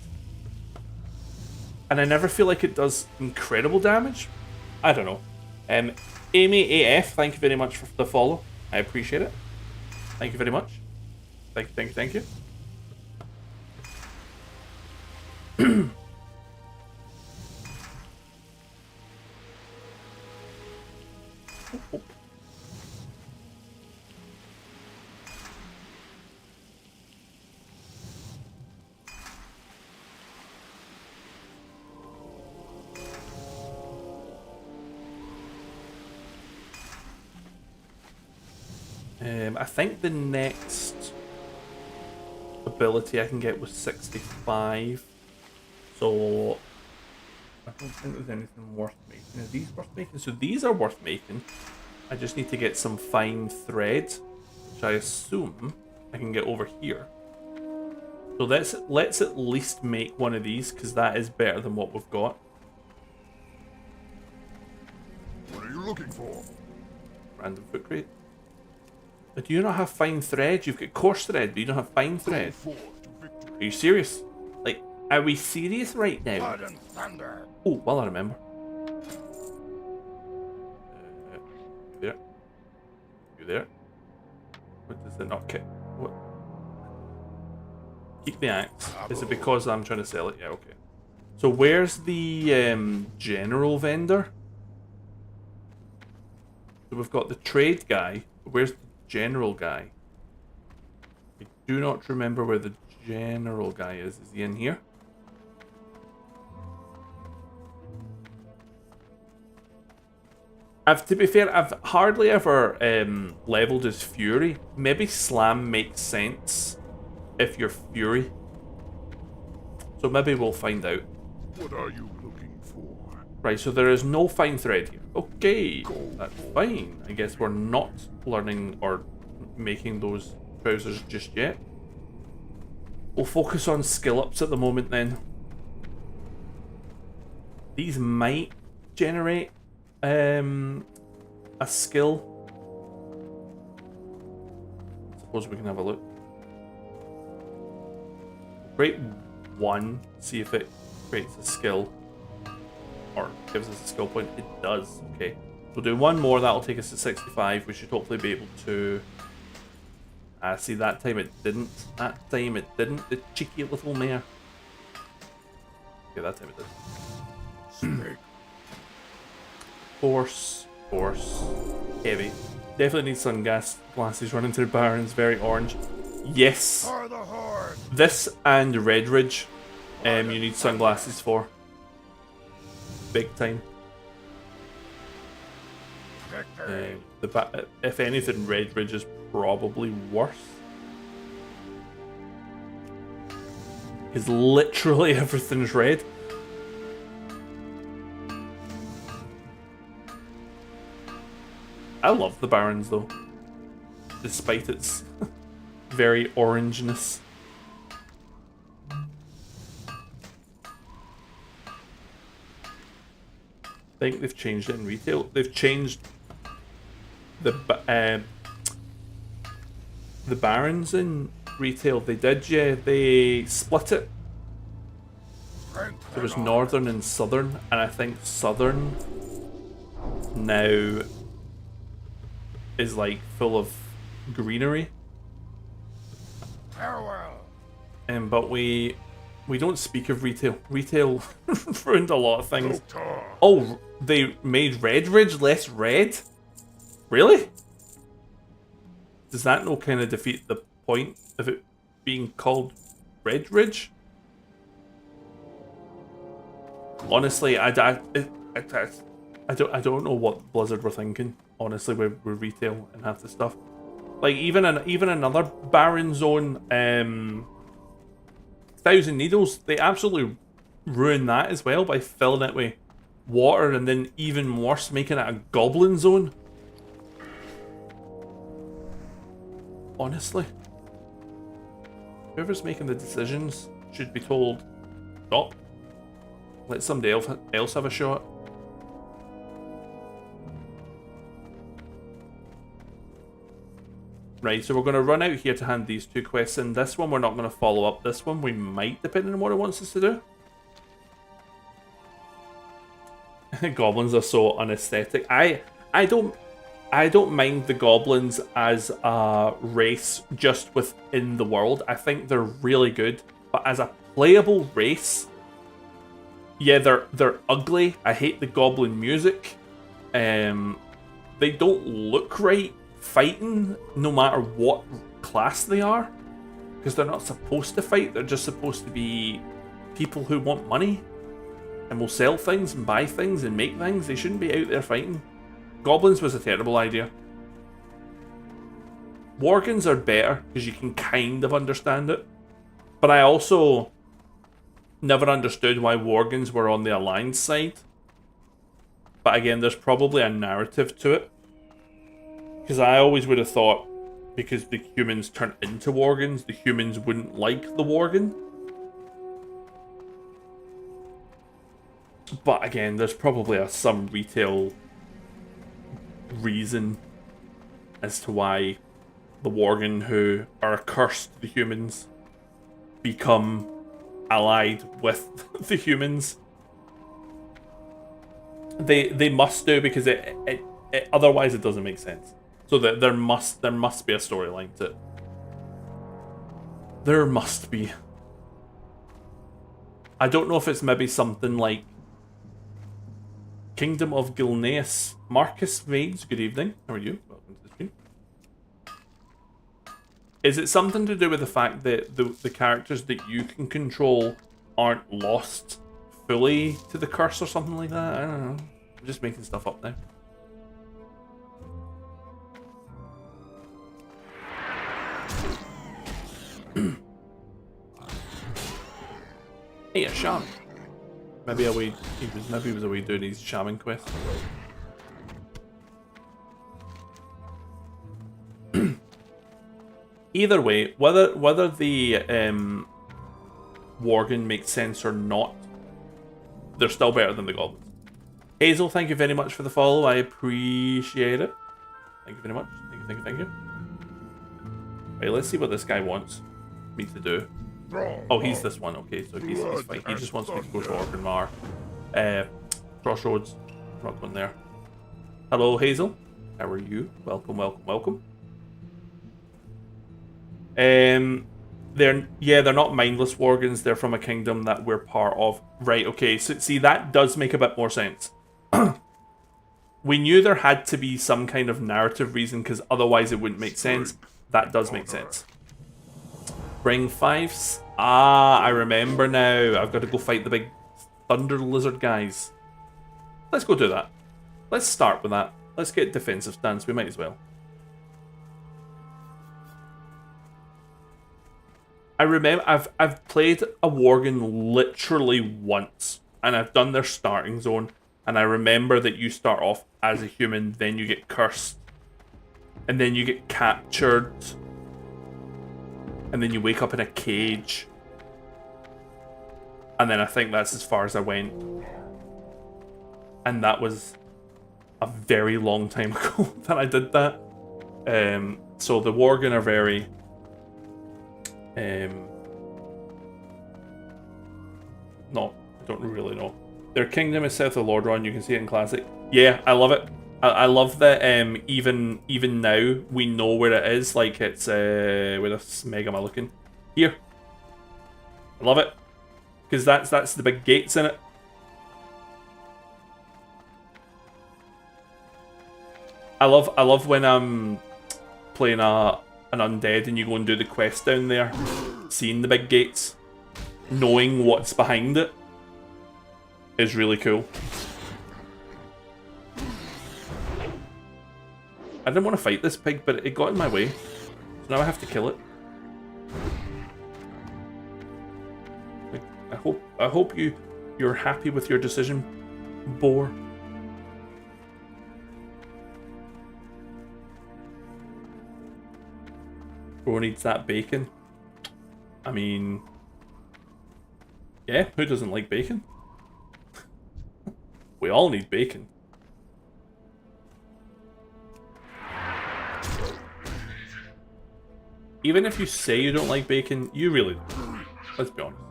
and I never feel like it does incredible damage. I don't know. Amy AF, thank you very much for the follow. I appreciate it. Thank you very much. Thank you, thank you, thank you. I think the next ability I can get was 65. So I don't think there's anything worth making. Are these worth making? So these are worth making. I just need to get some fine thread, which I assume I can get over here. So let's at least make one of these, because that is better than what we've got. What are you looking for? Random foot crate. But do you not have fine thread? You've got coarse thread, but you don't have fine thread. Are you serious? Like, are we serious right now? Blood and thunder. Oh, well I remember. You there? You there? What does it not kick? What? Keep the axe. Is it because I'm trying to sell it? Yeah, okay. So where's the general vendor? So we've got the trade guy. Where's the general guy? I do not remember where the general guy is. Is he in here? To be fair, I've hardly ever leveled as Fury. Maybe Slam makes sense if you're Fury. So maybe we'll find out. What are you looking for? Right, so there is no fine thread here. Okay, that's fine. I guess we're not learning or making those trousers just yet. We'll focus on skill ups at the moment then. These might generate a skill. Suppose we can have a look. Create one, see if it creates a skill or gives us a skill point. It does. Okay, we'll do one more. That'll take us to 65. We should hopefully be able to see, that time it didn't. That time it didn't. The cheeky little mare. Okay, that time it did. Snake. Force, heavy. Definitely need sunglasses running through Barons, very orange. Yes. For the Horde! This and Red Ridge, you need sunglasses for. Big time. Victory! If anything, Red Ridge is probably worse. Because literally everything's red. I love the Barrens though, despite its very orangeness. I think they've changed it in retail. They've changed the Barrens in retail. They did, yeah. They split it. There was Northern and Southern, and I think Southern now is like full of greenery. Farewell! But we don't speak of retail. Retail ruined a lot of things. Loktar! Oh, they made Red Ridge less red? Really? Does that no kind of defeat the point of it being called Red Ridge? Honestly, I don't know what Blizzard were thinking. Honestly, with retail and half the stuff, like even another Barren Zone, Thousand Needles, they absolutely ruined that as well by filling it with water and then even worse, making it a Goblin Zone. Honestly, whoever's making the decisions should be told, stop. Let somebody else have a shot. Right, so we're going to run out here to hand these two quests in. This one we're not going to follow up. This one we might, depending on what it wants us to do. Goblins are so unaesthetic. I don't mind the goblins as a race just within the world. I think they're really good, but as a playable race, yeah, they're ugly. I hate the goblin music. They don't look right fighting, no matter what class they are, because they're not supposed to fight. They're just supposed to be people who want money and will sell things and buy things and make things. They shouldn't be out there fighting. Goblins was a terrible idea. Worgens are better because you can kind of understand it, but I also never understood why Worgens were on the Alliance side. But again, there's probably a narrative to it. Because I always would have thought, because the humans turn into Worgens, the humans wouldn't like the Worgen. But again, there's probably some retail reason as to why the Worgen, who are cursed to the humans, become allied with the humans. They must do, because it otherwise it doesn't make sense. So that there must be a storyline to it. There must be. I don't know if it's maybe something like Kingdom of Gilneas. Marcus Vades, good evening. How are you? Welcome to the stream. Is it something to do with the fact that the characters that you can control aren't lost fully to the curse or something like that? I don't know. I'm just making stuff up now. Hey, a shaman. Maybe he was away doing his shaman quest. Either way, whether the Worgen makes sense or not, they're still better than the goblins. Hazel, thank you very much for the follow. I appreciate it. Thank you very much. Thank you. Right, let's see what this guy wants me to do. Oh, he's this one. Okay, so he's fine. He just wants me to go to Orgrimmar. Crossroads. I'm not going there. Hello, Hazel. How are you? Welcome. They're not mindless Worgens. They're from a kingdom that we're part of. Right, okay. So see, that does make a bit more sense. We knew there had to be some kind of narrative reason, because otherwise it wouldn't make sense. That does make sense. Bring fives. Ah, I remember now. I've got to go fight the big thunder lizard guys. Let's go do that. Let's start with that. Let's get defensive stance. We might as well. I remember I've played a Worgen literally once, and I've done their starting zone, and I remember that you start off as a human, then you get cursed, and then you get captured, and then you wake up in a cage, and then I think that's as far as I went, and that was a very long time ago that I did that. So the Worgen are very no, I don't really know. Their kingdom is south of Lordron. You can see it in Classic. Yeah, I love it. I love that even now we know where it is. Like it's where this mega am I looking? Here. I love it. Because that's the big gates in it. I love when I'm playing an undead and you go and do the quest down there, seeing the big gates, knowing what's behind it is really cool. I didn't want to fight this pig, but it got in my way, so now I have to kill it. I hope you're happy with your decision, boar. Bro needs that bacon. I mean, yeah, who doesn't like bacon? We all need bacon. Even if you say you don't like bacon, you really don't. Let's be honest.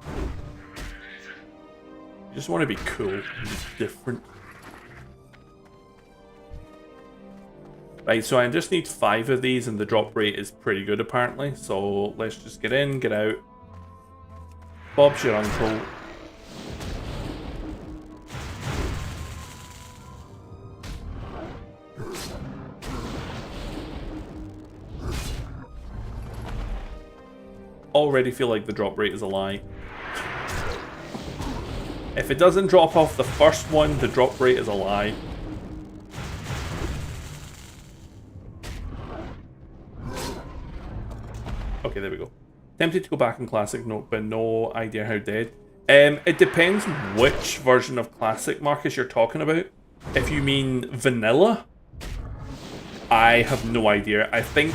You just want to be cool and different. Right, so I just need 5 of these and the drop rate is pretty good apparently. So let's just get in, get out. Bob's your uncle. Already feel like the drop rate is a lie. If it doesn't drop off the first one, the drop rate is a lie. Okay, there we go. Tempted to go back in Classic, but no idea how dead. It depends which version of Classic, Marcus, you're talking about. If you mean vanilla, I have no idea. I think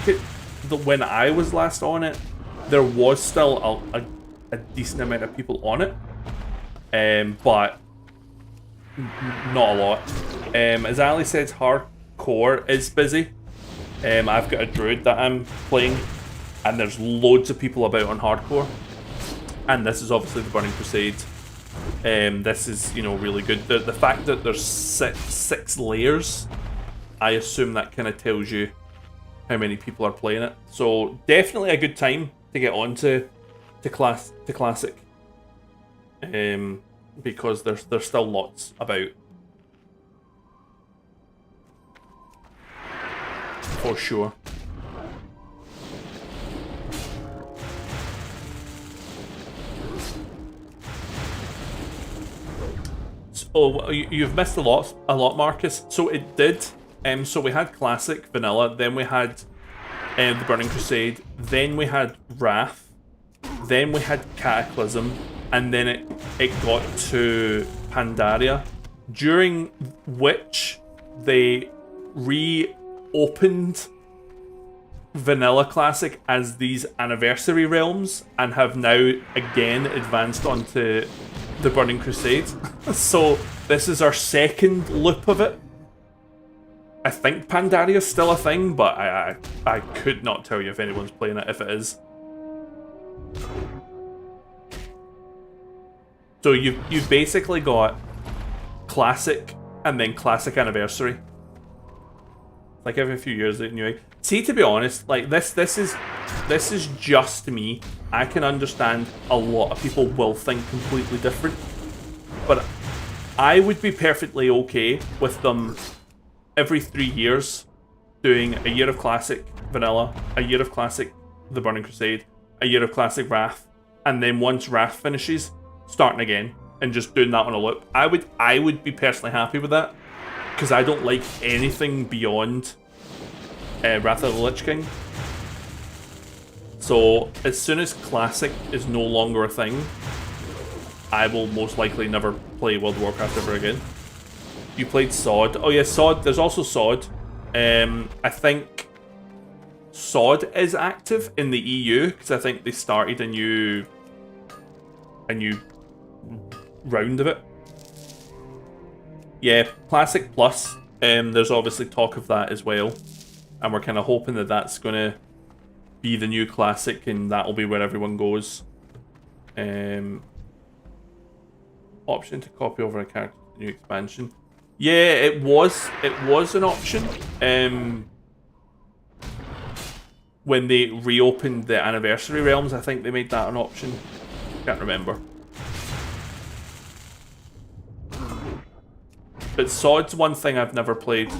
when I was last on it, there was still a decent amount of people on it, but not a lot. As Ali says, hardcore is busy. I've got a druid that I'm playing, and there's loads of people about on hardcore. And this is obviously the Burning Crusade. This is, you know, really good. The fact that there's six layers, I assume that kind of tells you how many people are playing it. So definitely a good time to get on to Classic. Because there's still lots about. For sure. Oh, you've missed a lot, Marcus. So it did. So we had Classic, Vanilla, then we had the Burning Crusade, then we had Wrath, then we had Cataclysm, and then it got to Pandaria, during which they reopened Vanilla Classic as these anniversary realms and have now again advanced onto the Burning Crusade. So this is our second loop of it. I think Pandaria is still a thing, but I could not tell you if anyone's playing it if it is. So you've basically got Classic and then Classic Anniversary. Like every few years anyway. See, to be honest, like this is just me. I can understand a lot of people will think completely different, but I would be perfectly okay with them every 3 years doing a year of Classic Vanilla, a year of Classic The Burning Crusade, a year of classic Wrath, and then once Wrath finishes, starting again and just doing that on a loop. I would be personally happy with that, because I don't like anything beyond Wrath of the Lich King. So as soon as classic is no longer a thing, I will most likely never play World of Warcraft ever again. You played SOD. Oh yeah, SOD. There's also SOD. I think SOD is active in the EU because I think they started a new round of it. Yeah, Classic Plus. There's obviously talk of that as well, and we're kind of hoping that that's gonna be the new Classic, and that'll be where everyone goes. Option to copy over a character to the new expansion. Yeah, it was an option. When they reopened the Anniversary Realms, I think they made that an option. Can't remember. But SOD's one thing I've never played.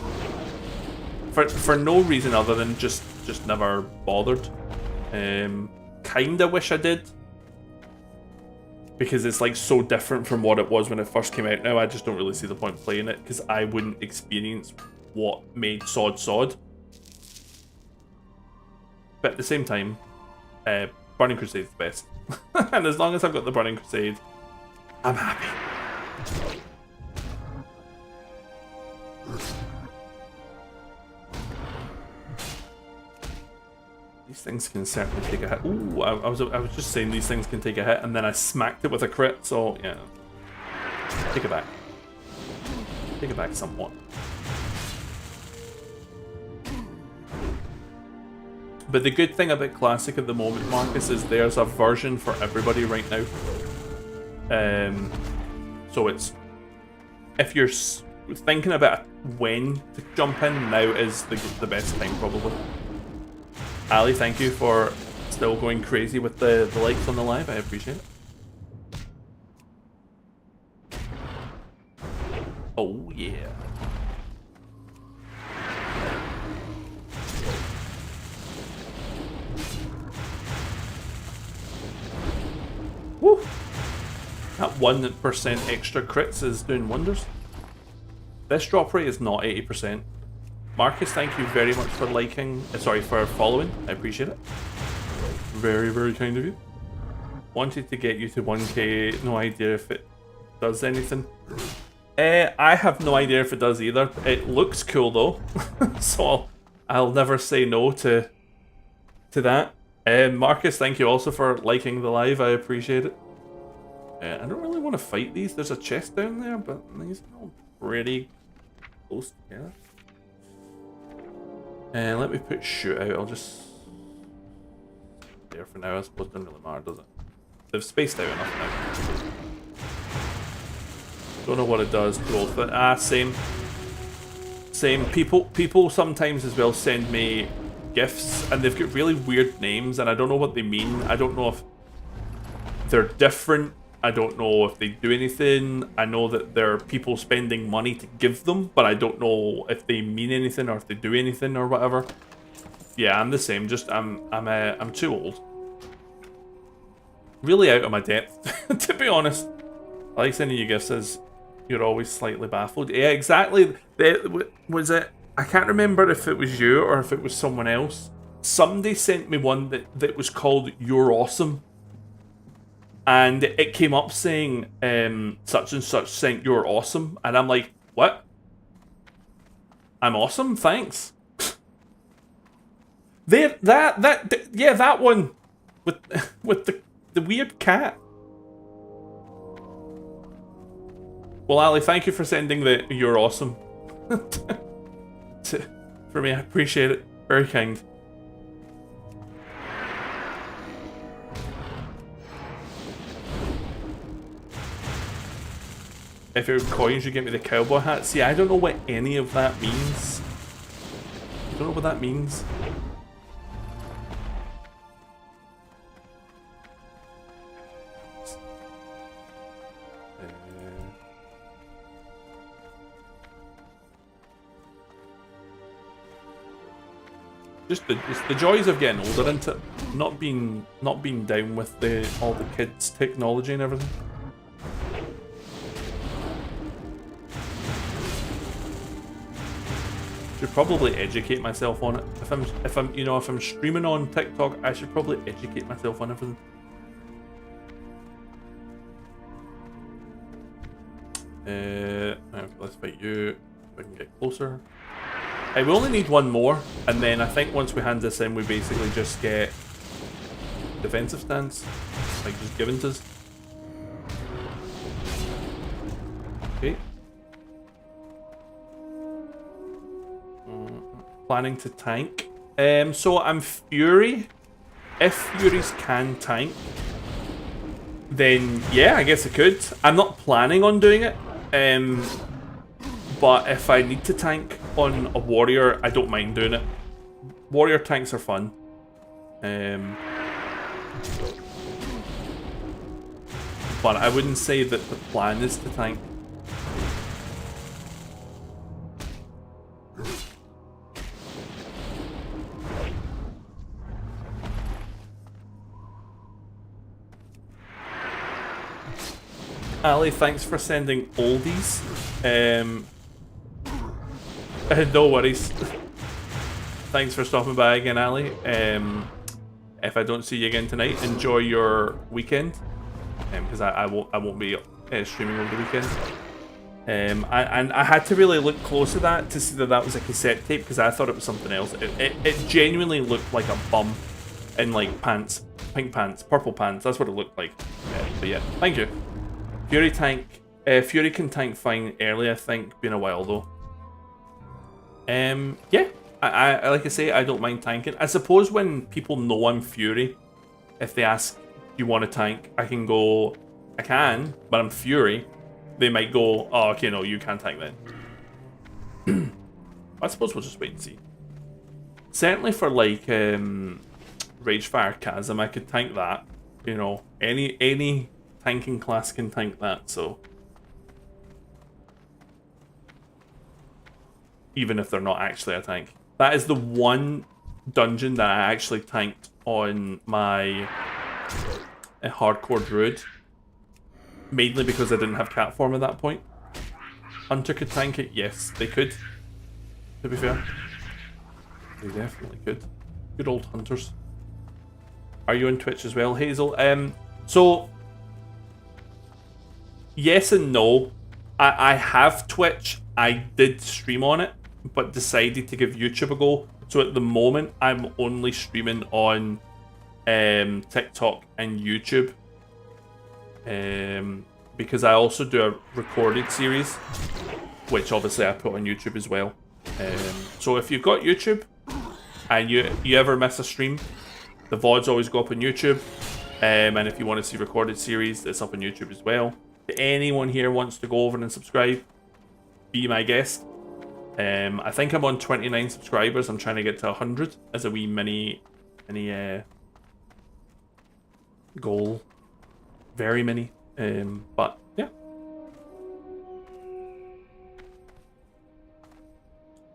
For no reason other than just never bothered. Kinda wish I did. Because it's like so different from what it was when it first came out now. I just don't really see the point in playing it because I wouldn't experience what made SOD SOD. But at the same time, Burning Crusade's the best. And as long as I've got the Burning Crusade, I'm happy. These things can certainly take a hit. Ooh, I was just saying these things can take a hit, and then I smacked it with a crit, so yeah. Take it back. Take it back somewhat. But the good thing about Classic at the moment, Marcus, is there's a version for everybody right now. So it's... If you're thinking about when to jump in, now is the best time, probably. Ali, thank you for still going crazy with the likes on the live. I appreciate it. Oh, yeah. Woo! That 1% extra crits is doing wonders. This drop rate is not 80%. Marcus, thank you very much for liking, sorry, for following. I appreciate it. Very, very kind of you. Wanted to get you to 1k, no idea if it does anything. I have no idea if it does either. It looks cool though, so I'll never say no to that. Marcus, thank you also for liking the live. I appreciate it. I don't really want to fight these. There's a chest down there, but these are all pretty close together. Let me put shoot out. I'll just there for now. I suppose it doesn't really matter, does it? They've spaced out enough now. Don't know what it does. Cool, but same. People sometimes as well send me gifts, and they've got really weird names, and I don't know what they mean. I don't know if they're different. I don't know if they do anything. I know that there are people spending money to give them, but I don't know if they mean anything or if they do anything or whatever. Yeah, I'm the same. Just I'm too old. Really out of my depth, to be honest. I like sending you gifts as you're always slightly baffled. Yeah, exactly. Was it? I can't remember if it was you or if it was someone else. Somebody sent me one that was called "You're Awesome." And it came up saying, such and such sent "You're Awesome," and I'm like, what? I'm awesome, thanks. There, yeah, that one with the weird cat. Well, Ali, thank you for sending the "You're Awesome" for me. I appreciate it. Very kind. If it were coins, you get me the cowboy hat. See, I don't know what any of that means. I don't know what that means. Just it's the joys of getting older, isn't it? Not being down with all the kids' technology and everything. Should probably educate myself on it. If I'm streaming on TikTok, I should probably educate myself on everything. Okay, let's fight you. If I can get closer. We only need one more, and then I think once we hand this in, we basically just get defensive stance, like just given to us. Okay. Planning to tank. So I'm Fury. If Furies can tank, then yeah, I guess I could. I'm not planning on doing it. But if I need to tank on a warrior, I don't mind doing it. Warrior tanks are fun. But I wouldn't say that the plan is to tank. Ali, thanks for sending oldies. No worries. Thanks for stopping by again, Ali. If I don't see you again tonight, enjoy your weekend. Because I won't be streaming over the weekend. And I had to really look close at that to see that was a cassette tape, because I thought it was something else. It genuinely looked like a bum in like pants, pink pants, purple pants. That's what it looked like. But yeah, thank you. Fury can tank fine early, I think. Been a while though. Yeah, I like I say, I don't mind tanking. I suppose when people know I'm Fury, if they ask, "Do you want to tank?" I can go, "I can, but I'm Fury." They might go, "Oh, okay, no, you can't tank then." I suppose we'll just wait and see. Certainly for like Ragefire Chasm, I could tank that. You know, any tanking class can tank that, so even if they're not actually a tank. That is the one dungeon that I actually tanked on my hardcore druid, mainly because I didn't have cat form at that point. Hunter could tank it, yes, they could. To be fair, they definitely could. Good old hunters. Are you on Twitch as well, Hazel? So yes and no. I have Twitch. I did stream on it, but decided to give YouTube a go. So at the moment, I'm only streaming on TikTok and YouTube. Because I also do a recorded series, which obviously I put on YouTube as well. So if you've got YouTube and you ever miss a stream, the VODs always go up on YouTube. And if you want to see recorded series, it's up on YouTube as well. If anyone here wants to go over and subscribe, be my guest. I think I'm on 29 subscribers. I'm trying to get to 100 as a wee mini goal. Very mini. But yeah.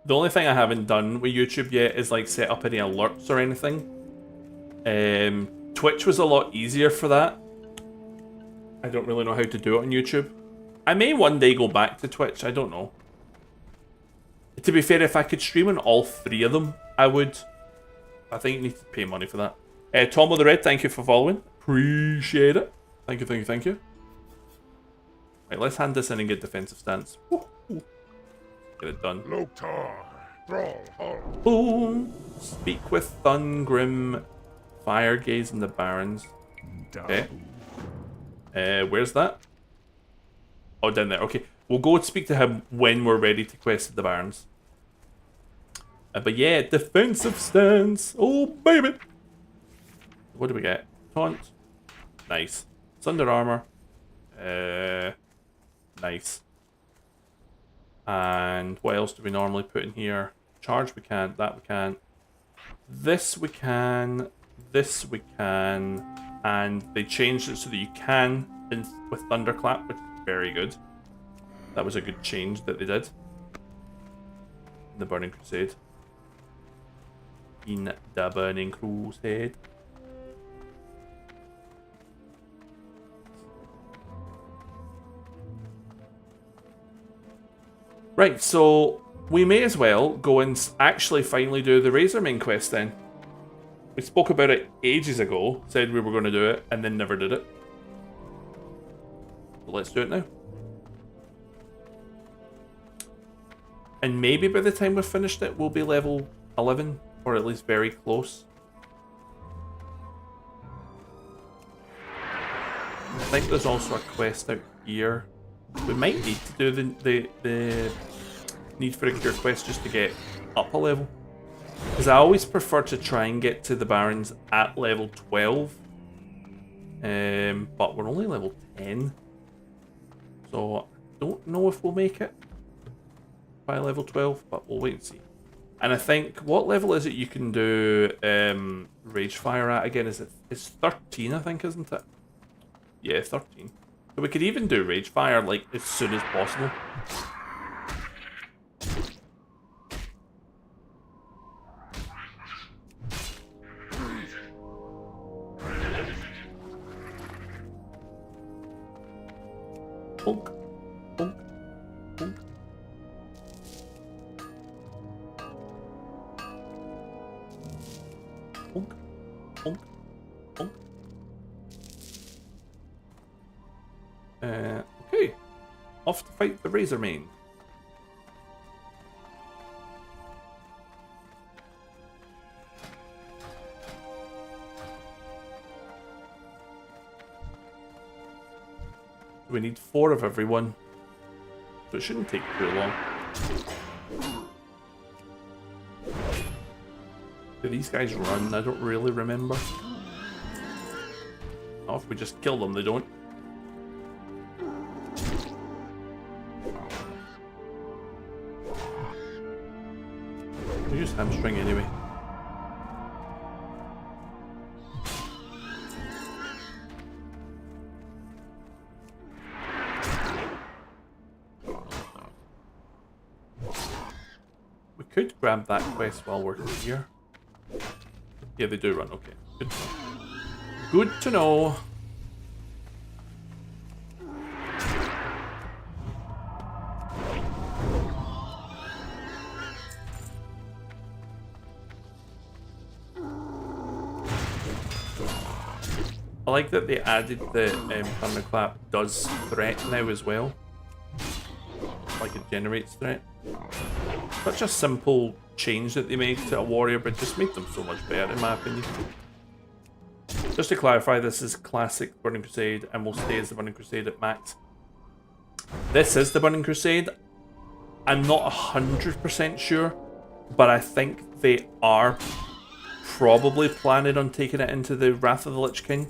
The only thing I haven't done with YouTube yet is like set up any alerts or anything. Twitch was a lot easier for that. I don't really know how to do it on YouTube. I may one day go back to Twitch, I don't know. To be fair, if I could stream on all three of them, I would. I think you need to pay money for that. Tom of the Red, thank you for following. Appreciate it. Thank you, thank you, thank you. Right, let's hand this in and get defensive stance. Get it done. Loktar, Thrall, Hull. Boom. Speak with Thungrim, Fire Gaze and the Barons. Okay. Where's that? Oh, down there. Okay. We'll go and speak to him when we're ready to quest the Barons. But yeah, defensive stance. Oh, baby. What do we get? Taunt. Nice. Thunder armor. Nice. And what else do we normally put in here? Charge we can't. That we can't. This we can. This we can. And they changed it so that you can with Thunderclap, which is very good. That was a good change that they did in the Burning Crusade. in the Burning Crusade. Right, so we may as well go and actually finally do the Razor main quest then. We spoke about it ages ago, said we were going to do it, and then never did it. So let's do it now. And maybe by the time we've finished it, we'll be level 11, or at least very close. I think there's also a quest out here. We might need to do the Need for a Cure quest just to get up a level. Because I always prefer to try and get to the Barons at level 12. But we're only level 10. So I don't know if we'll make it by level 12, but we'll wait and see. And I think, what level is it you can do Ragefire at again? It's 13, I think, isn't it? Yeah, 13. So we could even do Ragefire like as soon as possible. Bonk, bonk, bonk. Bonk, bonk, bonk. Okay. Off to fight the Razor main. We need 4 of everyone, so it shouldn't take too long. Do these guys run? I don't really remember. Oh, if we just kill them, they don't. We use hamstring anyway. Could grab that quest while we're here. Yeah, they do run. Okay, good to know. Good to know. I like that they added the thunderclap does threat now as well. Like it generates threat. Such a simple change that they made to a warrior, but just made them so much better in my opinion. Just to clarify, this is classic Burning Crusade and will stay as the Burning Crusade at max. This is the Burning Crusade. I'm not 100% sure, but I think they are probably planning on taking it into the Wrath of the Lich King.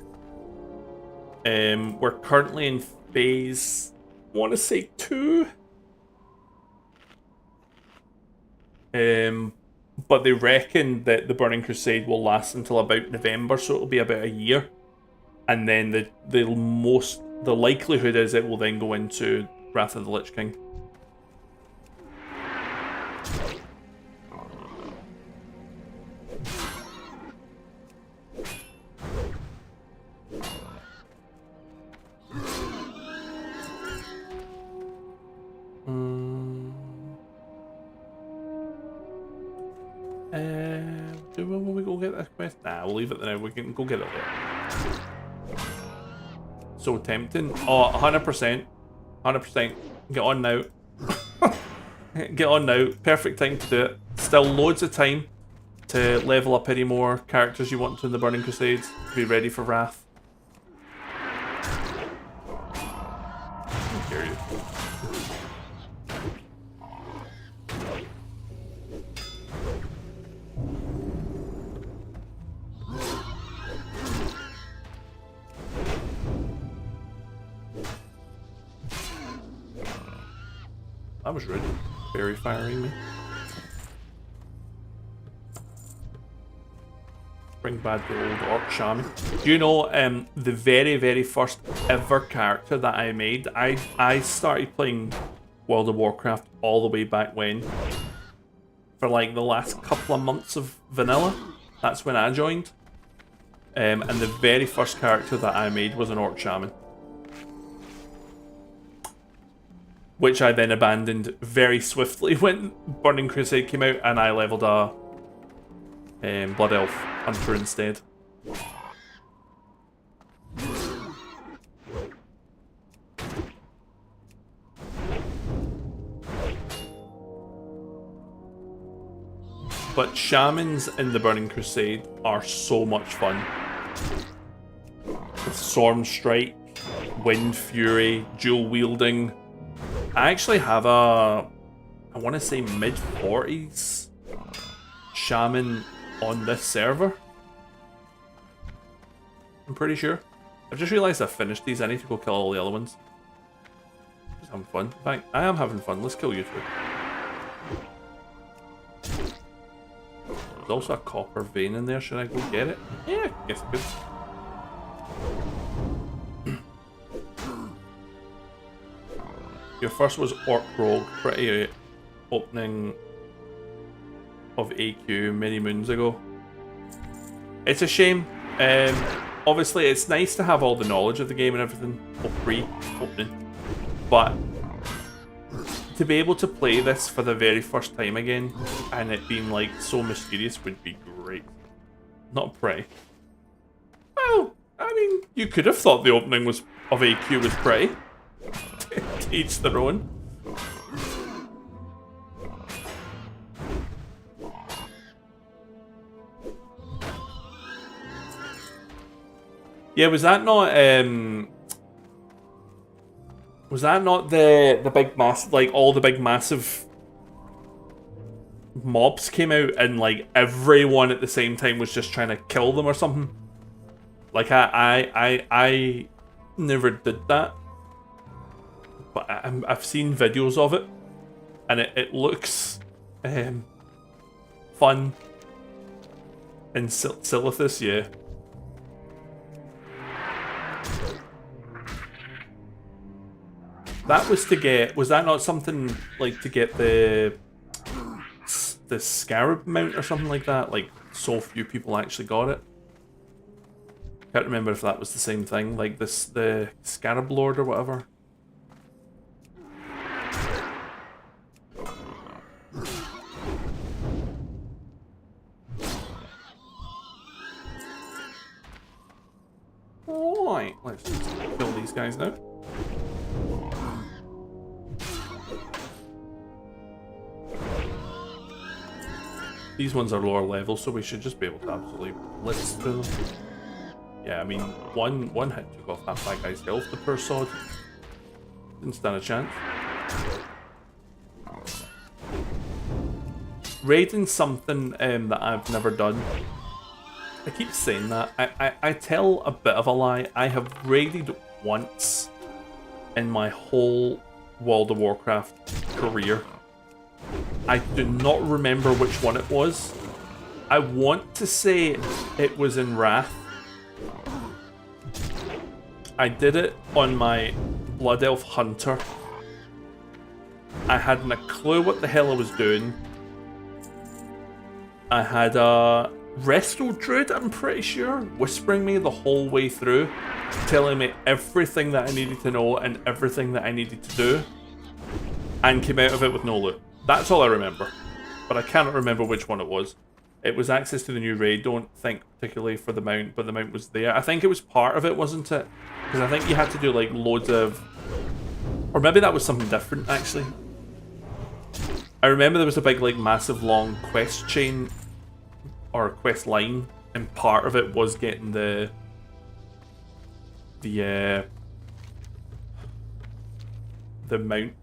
We're currently in phase, I want to say 2. But they reckon that the Burning Crusade will last until about November, so it'll be about a year. And then the likelihood is it will then go into Wrath of the Lich King. Will we go get this quest? Nah, we'll leave it there. We can go get it there. So tempting. Oh, 100%. 100%. Get on now. Get on now. Perfect time to do it. Still loads of time to level up any more characters you want to in the Burning Crusades. Be ready for Wrath. How dare you. That was rude. Fairy firing me. Bring back the old Orc Shaman. Do you know the very first ever character that I made? I started playing World of Warcraft all the way back when. for like the last couple of months of vanilla. That's when I joined. And the very first character that I made was an Orc Shaman. Which I then abandoned very swiftly when Burning Crusade came out, and I leveled a Blood Elf Hunter instead. But Shamans in the Burning Crusade are so much fun. With Storm Strike, Wind Fury, dual wielding. I actually have a, I want to say mid-40s Shaman on this server. I'm pretty sure. I've just realised I've finished these. I need to go kill all the other ones. Just having fun. In fact, I am having fun. Let's kill you two. There's also a copper vein in there. Should I go get it? Yeah, I guess I could. Your first was Orc Rogue, pretty opening of AQ many moons ago. It's a shame. Obviously, it's nice to have all the knowledge of the game and everything pre-opening, but to be able to play this for the very first time again and it being like so mysterious would be great. Not pretty. Well, I mean, you could have thought the opening was of AQ was pretty. To each their own. Yeah, was that not the big mass, like all the big massive mobs came out and like everyone at the same time was just trying to kill them or something? Like I never did that. But I've seen videos of it, and it looks fun. And Silithus, yeah. That was to get. Was that not something like to get the Scarab mount or something like that? Like so few people actually got it. Can't remember if that was the same thing. Like the Scarab Lord or whatever. Alright, let's kill these guys now. These ones are lower level, so we should just be able to absolutely blitz through them. Yeah, I mean, one hit took off half that guy's health, the poor sod. Didn't stand a chance. Raiding's something that I've never done. I keep saying that. I tell a bit of a lie. I have raided once in my whole World of Warcraft career. I do not remember which one it was. I want to say it was in Wrath. I did it on my Blood Elf Hunter. I hadn't a clue what the hell I was doing. I had a Resto Druid, I'm pretty sure, whispering me the whole way through, telling me everything that I needed to know and everything that I needed to do, and came out of it with no loot. That's all I remember, but I cannot remember which one it was. It was access to the new raid, don't think particularly for the mount, but the mount was there. I think it was part of it, wasn't it? Because I think you had to do like loads of... Or maybe that was something different, actually. I remember there was a big, like, massive long quest chain, or quest line, and part of it was getting the mount.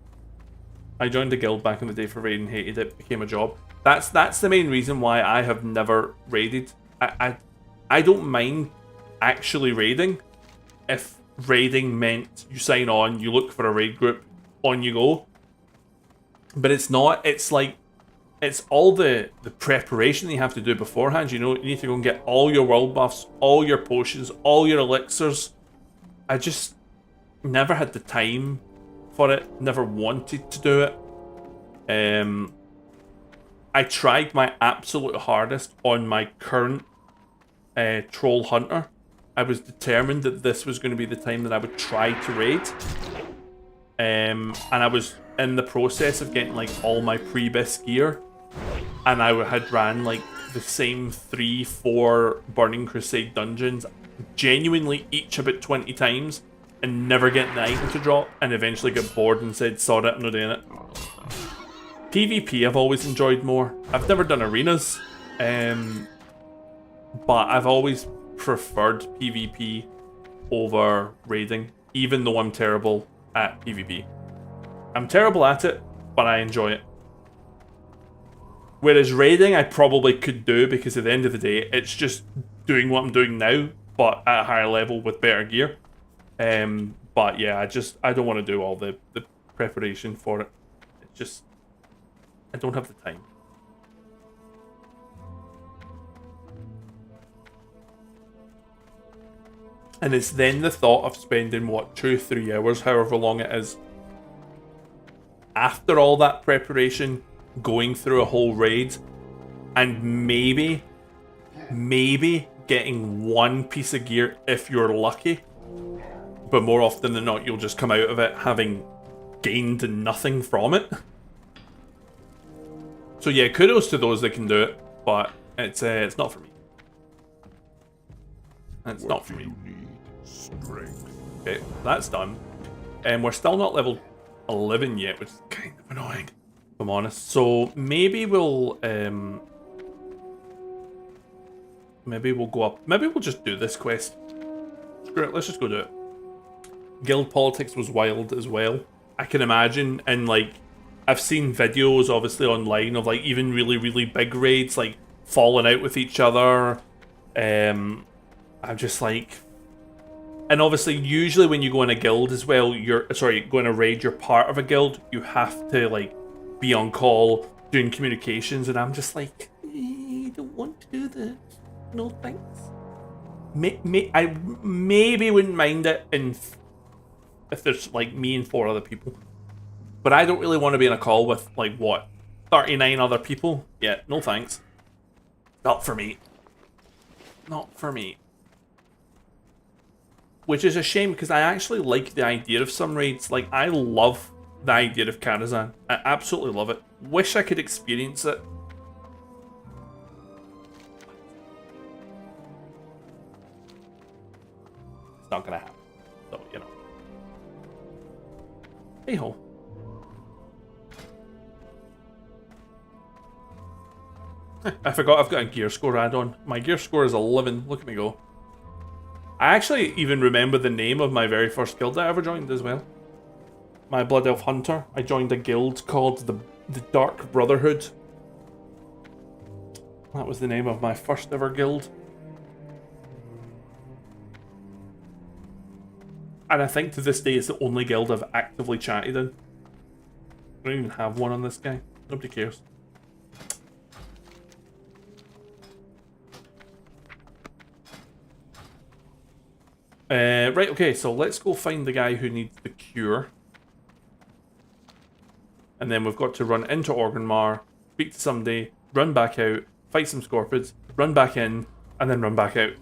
I joined the guild back in the day for raiding, hated it, became a job. That's the main reason why I have never raided. I don't mind actually raiding if raiding meant you sign on, you look for a raid group, on you go. But it's not. It's like, it's all the preparation that you have to do beforehand. You know, you need to go and get all your world buffs, all your potions, all your elixirs. I just never had the time for it, never wanted to do it. I tried my absolute hardest on my current troll hunter. I was determined that this was going to be the time that I would try to raid. And I was in the process of getting like all my pre-bis gear. And I had ran like the same 3-4 Burning Crusade dungeons, genuinely each about 20 times, and never getting the item to drop, and eventually got bored and said, sod it, I'm not doing it. PvP I've always enjoyed more. I've never done arenas, but I've always preferred PvP over raiding, even though I'm terrible at PvP. I'm terrible at it, but I enjoy it. Whereas raiding I probably could do, because at the end of the day, it's just doing what I'm doing now, but at a higher level with better gear. But yeah, I don't want to do all the preparation for it. It's just, I don't have the time. And it's then the thought of spending, what, 2-3 hours, however long it is, after all that preparation, going through a whole raid, and maybe getting one piece of gear if you're lucky. But more often than not, you'll just come out of it having gained nothing from it. So yeah, kudos to those that can do it, but it's not for me. It's not for me. Strength. Okay, that's done. And we're still not level 11 yet, which is kind of annoying, if I'm honest. So maybe we'll go up. Maybe we'll just do this quest. Screw it, let's just go do it. Guild politics was wild as well. I can imagine, and like, I've seen videos obviously online of like even really big raids like falling out with each other. I'm just like, and obviously usually when you go in a guild as well, go in a raid, you're part of a guild. You have to like be on call doing communications, and I'm just like, I don't want to do this. No thanks. I maybe wouldn't mind it if there's like me and 4 other people, but I don't really want to be in a call with like what, 39 other people. Yeah, no thanks. Not for me. Not for me. Which is a shame, because I actually like the idea of some raids. Like, I love the idea of Karazhan. I absolutely love it. Wish I could experience it. It's not gonna happen. So, you know. Hey ho. I forgot I've got a gear score add-on. My gear score is 11. Look at me go. I actually even remember the name of my very first guild I ever joined as well. My Blood Elf Hunter. I joined a guild called the Dark Brotherhood. That was the name of my first ever guild. And I think to this day it's the only guild I've actively chatted in. I don't even have one on this guy. Nobody cares. Right, okay, so let's go find the guy who needs the cure. And then we've got to run into Orgrimmar, speak to somebody, run back out, fight some Scorpids, run back in, and then run back out.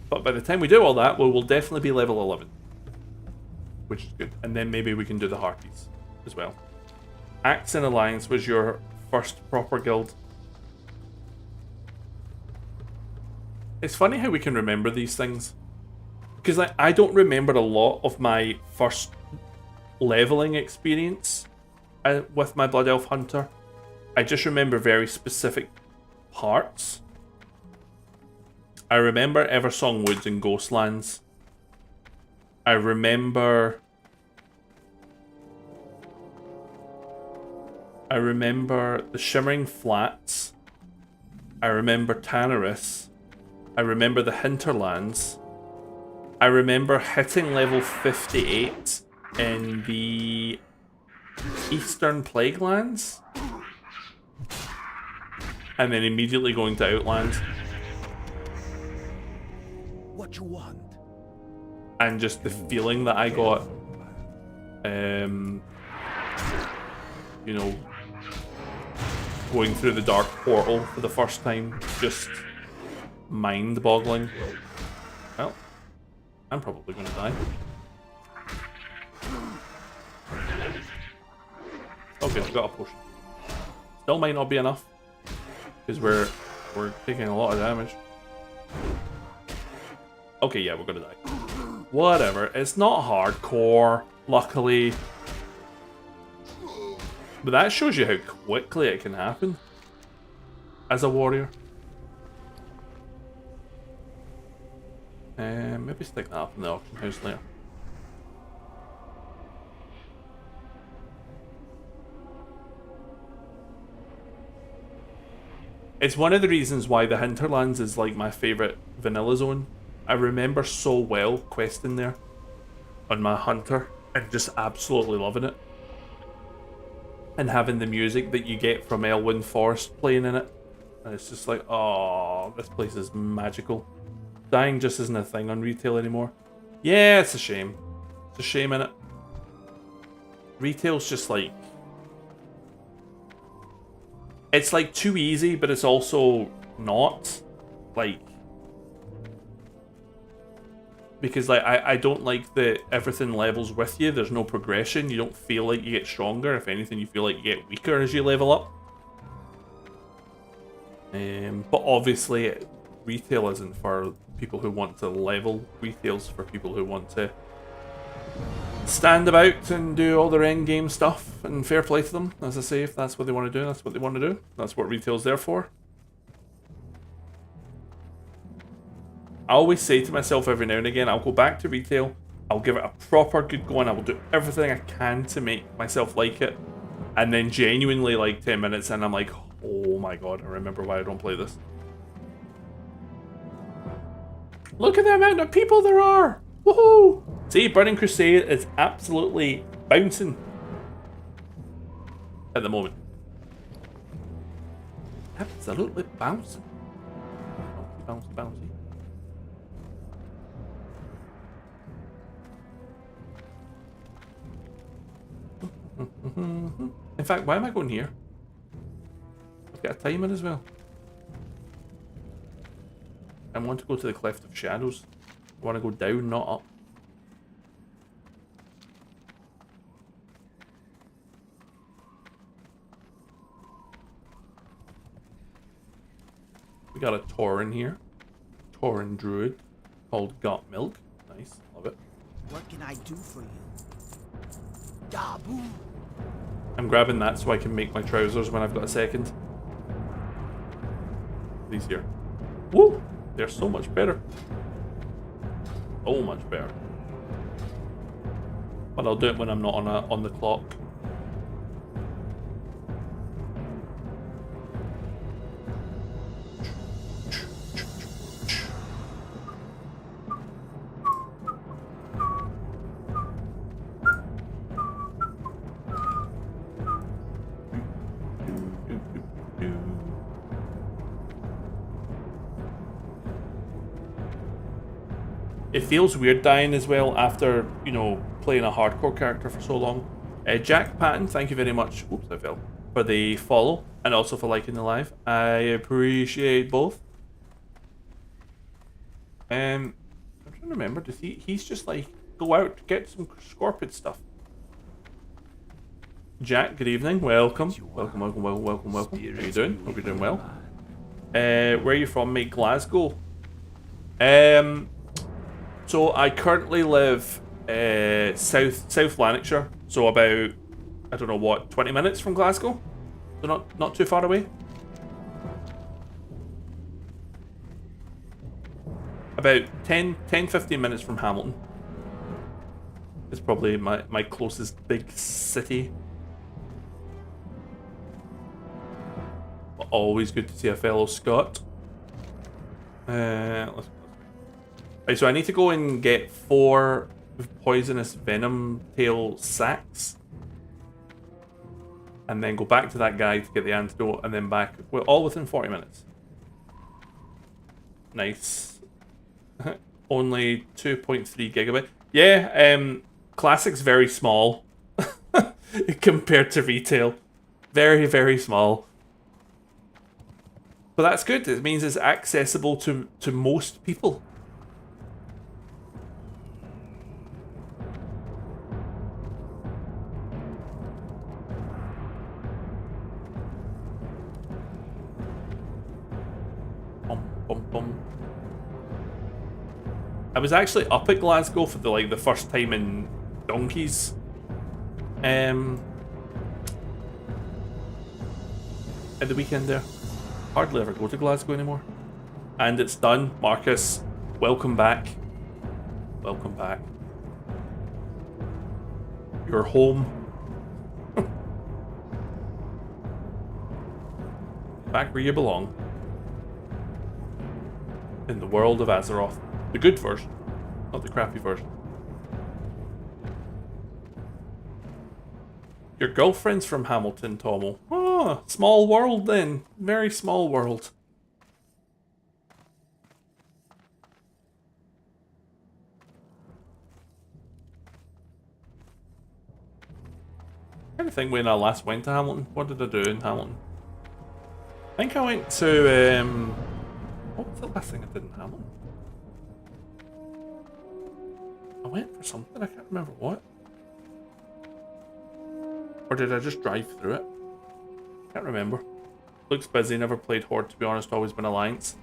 But by the time we do all that, we will definitely be level 11. Which is good. And then maybe we can do the Harpies as well. Axe and Alliance was your first proper guild. It's funny how we can remember these things. Because I don't remember a lot of my first leveling experience with my Blood Elf Hunter. I just remember very specific parts. I remember Eversong Woods and Ghostlands. I remember the Shimmering Flats. I remember Tanaris. I remember the Hinterlands. I remember hitting level 58 in the Eastern Plaguelands. And then immediately going to Outland. What you want? And just the feeling that I got, you know, going through the dark portal for the first time, just mind-boggling. Well, I'm probably going to die. Okay, we got a potion. Still might not be enough, because we're taking a lot of damage. Okay, yeah, we're gonna die. Whatever, it's not hardcore, luckily. But that shows you how quickly it can happen as a warrior. Maybe stick that up in the auction house later. It's one of the reasons why the Hinterlands is like my favourite vanilla zone. I remember so well questing there on my hunter and just absolutely loving it. And having the music that you get from Elwyn Forest playing in it. And it's just like, oh, this place is magical. Dying just isn't a thing on retail anymore. Yeah, it's a shame. It's a shame, innit? Retail's just like... It's like too easy, but it's also not. Like... Because like I don't like that everything levels with you. There's no progression. You don't feel like you get stronger. If anything, you feel like you get weaker as you level up. But obviously, retail isn't for people who want to level. Retail's for people who want to stand about and do all their end game stuff. And fair play to them, as I say. If that's what they want to do, that's what they want to do. That's what retail's there for. I always say to myself every now and again, I'll go back to retail, I'll give it a proper good go, and I will do everything I can to make myself like it. And then genuinely, like 10 minutes in, I'm like, oh my god, I remember why I don't play this. Look at the amount of people there are! Woohoo! See, Burning Crusade is absolutely bouncing at the moment. Absolutely bouncing. Bouncy, bouncy, bouncy. In fact, why am I going here? I've got a timer as well. I want to go to the Cleft of Shadows. I want to go down, not up. We got a Tauren here. Tauren Druid called Got Milk. Nice, love it. What can I do for you? Dabu. I'm grabbing that so I can make my trousers when I've got a second. These here. Woo! They're so much better. So much better. But I'll do it when I'm not on the clock. It feels weird dying as well after, you know, playing a hardcore character for so long. Jack Patton, thank you very much. Oops, I fell. For the follow and also for liking the live. I appreciate both. I'm trying to remember. Does he's just like go out, get some Scorpid stuff. Jack, good evening. Welcome. Welcome. How you doing? Hope you're doing well. Where are you from, mate? Glasgow. So I currently live South Lanarkshire, so about, I don't know what, 20 minutes from Glasgow? So not too far away. About 10-15 minutes from Hamilton. It's probably my closest big city. But always good to see a fellow Scot. Let's Right, so I need to go and get 4 poisonous venom tail sacks. And then go back to that guy to get the antidote, and then back. Well, all within 40 minutes. Nice. Only 2.3 gigabyte. Yeah, Classic's very small. Compared to retail. Very, very small. But that's good. It means it's accessible to most people. Bum, bum. I was actually up at Glasgow for the first time in donkeys. At the weekend there. Hardly ever go to Glasgow anymore. And it's done. Marcus, welcome back. Welcome back. You're home. Back where you belong. In the world of Azeroth. The good version, not the crappy version. Your girlfriend's from Hamilton, Tomo. Oh, small world then. Very small world. I'm trying to think when I last went to Hamilton. What did I do in Hamilton? I think I went to, what was the last thing I did in Hamilton? I went for something, I can't remember what. Or did I just drive through it? Can't remember. Looks busy, never played Horde to be honest, always been Alliance.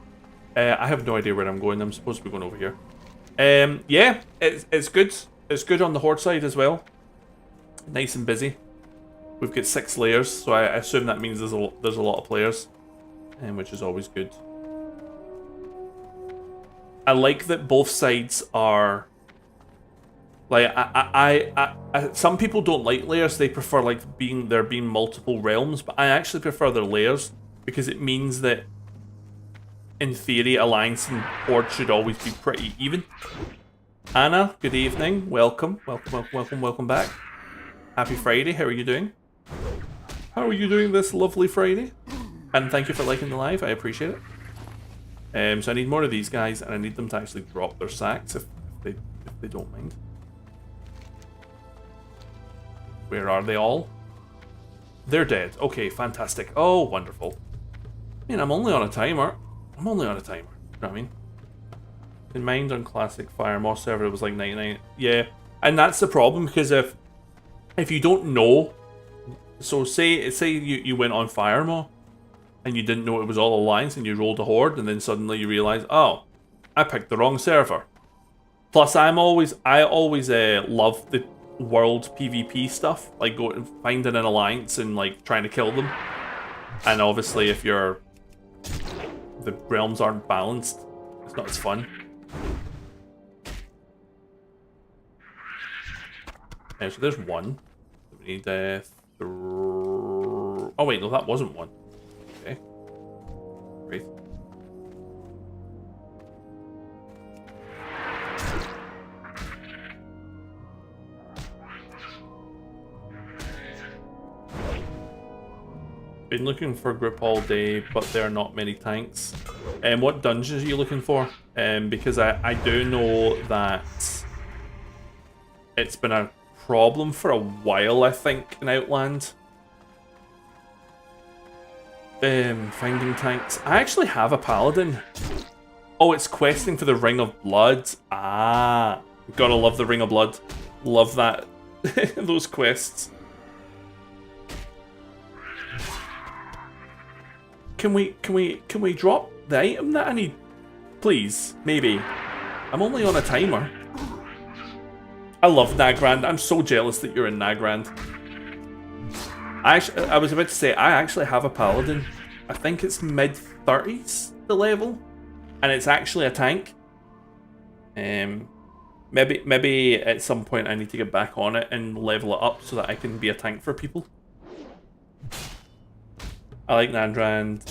I have no idea where I'm going, I'm supposed to be going over here. Yeah, it's good. It's good on the Horde side as well. Nice and busy. We've got 6 layers, so I assume that means there's a lot of players. Which is always good. I like that both sides are... Like, some people don't like layers, they prefer like there being multiple realms, but I actually prefer their layers because it means that in theory Alliance and Horde should always be pretty even. Anna, good evening, welcome back. Happy Friday, how are you doing? How are you doing this lovely Friday? And thank you for liking the live, I appreciate it. So I need more of these guys and I need them to actually drop their sacks if they don't mind. Where are they all? They're dead. Okay, fantastic. Oh, wonderful. I mean, I'm only on a timer. You know what I mean? In mind on classic Fire Moss server, it was like 99. Yeah, and that's the problem because if you don't know, so say you went on Fire Moss and you didn't know it was all Alliance and you rolled a Horde and then suddenly you realize, oh, I picked the wrong server. Plus, I always love the world PvP stuff, like finding an alliance and like trying to kill them. And obviously if the realms aren't balanced, it's not as fun. So there's one. We need oh wait, no, that wasn't one. Okay, great. Been looking for a group all day, but there are not many tanks. What dungeons are you looking for? Because I do know that it's been a problem for a while, I think, in Outland. Finding tanks. I actually have a paladin. Oh, it's questing for the Ring of Blood. Ah, gotta love the Ring of Blood. Love that. Those quests. Can we drop the item that I need? Please, maybe. I'm only on a timer. I love Nagrand. I'm so jealous that you're in Nagrand. I was about to say, I actually have a paladin. I think it's mid-30s, the level. And it's actually a tank. Maybe at some point I need to get back on it and level it up so that I can be a tank for people. I like Nagrand.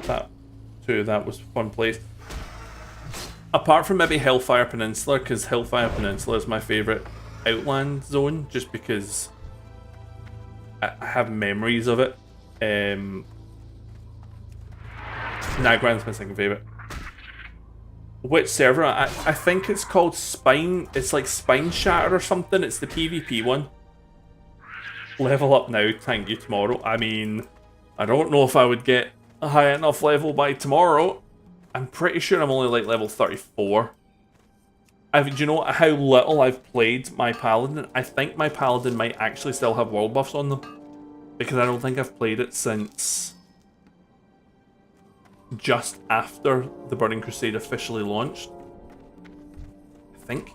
That too, that was a fun place. Apart from maybe Hellfire Peninsula, because Hellfire Peninsula is my favourite Outland zone, just because I have memories of it. Nagrand's my second favourite. Which server? I think it's called Spine. It's like Spine Shatter or something. It's the PvP one. Level up now, thank you tomorrow. I mean, I don't know if I would get a high enough level by tomorrow. I'm pretty sure I'm only like level 34. Do you know how little I've played my Paladin? I think my Paladin might actually still have world buffs on them. Because I don't think I've played it since just after the Burning Crusade officially launched. I think.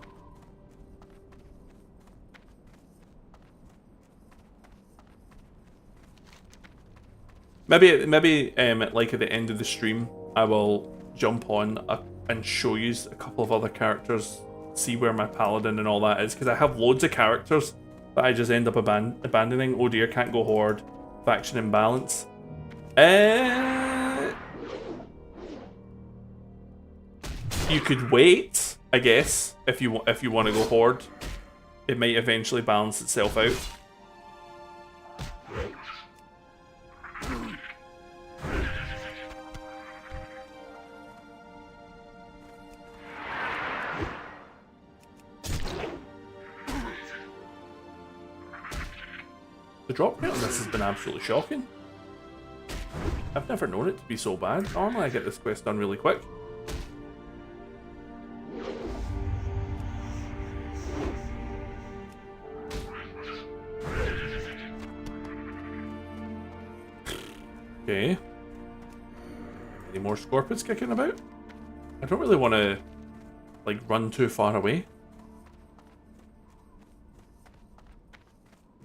Maybe like at the end of the stream, I will jump on and show you a couple of other characters, see where my Paladin and all that is, because I have loads of characters that I just end up abandoning. Oh dear, can't go horde. Faction imbalance. You could wait, I guess, if you want to go horde. It might eventually balance itself out. The drop rate on this has been absolutely shocking. I've never known it to be so bad. Normally I get this quest done really quick. Okay. Any more scorpions kicking about? I don't really want to, like, run too far away.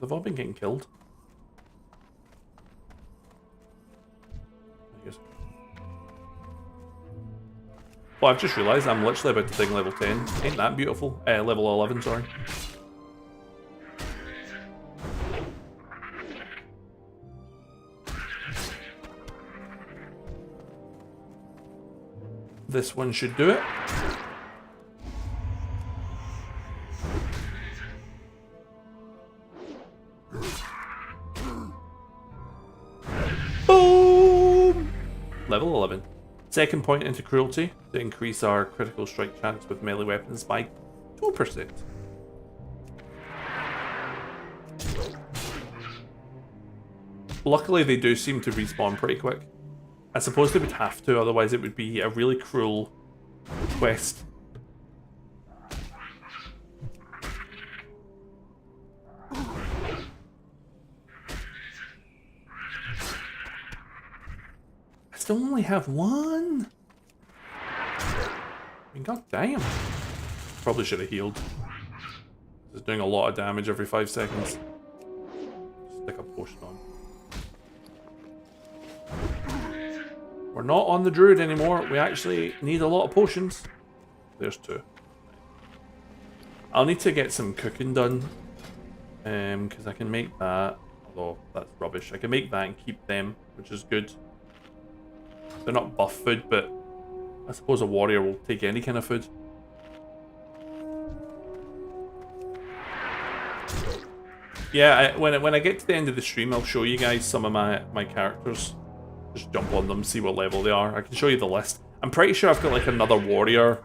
They've all been getting killed. I guess. Well, I've just realised I'm literally about to dig level 10. Ain't that beautiful? Level 11, sorry. This one should do it. Boom! Level 11. Second point into cruelty to increase our critical strike chance with melee weapons by 2%. Luckily, they do seem to respawn pretty quick. I suppose they would have to, otherwise it would be a really cruel quest. I still only have one? I mean, god damn. Probably should have healed. It's doing a lot of damage every 5 seconds. Stick a potion on. We're not on the druid anymore. We actually need a lot of potions. There's 2. I'll need to get some cooking done. Because I can make that. Although that's rubbish. I can make that and keep them, which is good. They're not buff food, but I suppose a warrior will take any kind of food. Yeah, when I get to the end of the stream, I'll show you guys some of my characters. Just jump on them, see what level they are. I can show you the list. I'm pretty sure I've got like another warrior,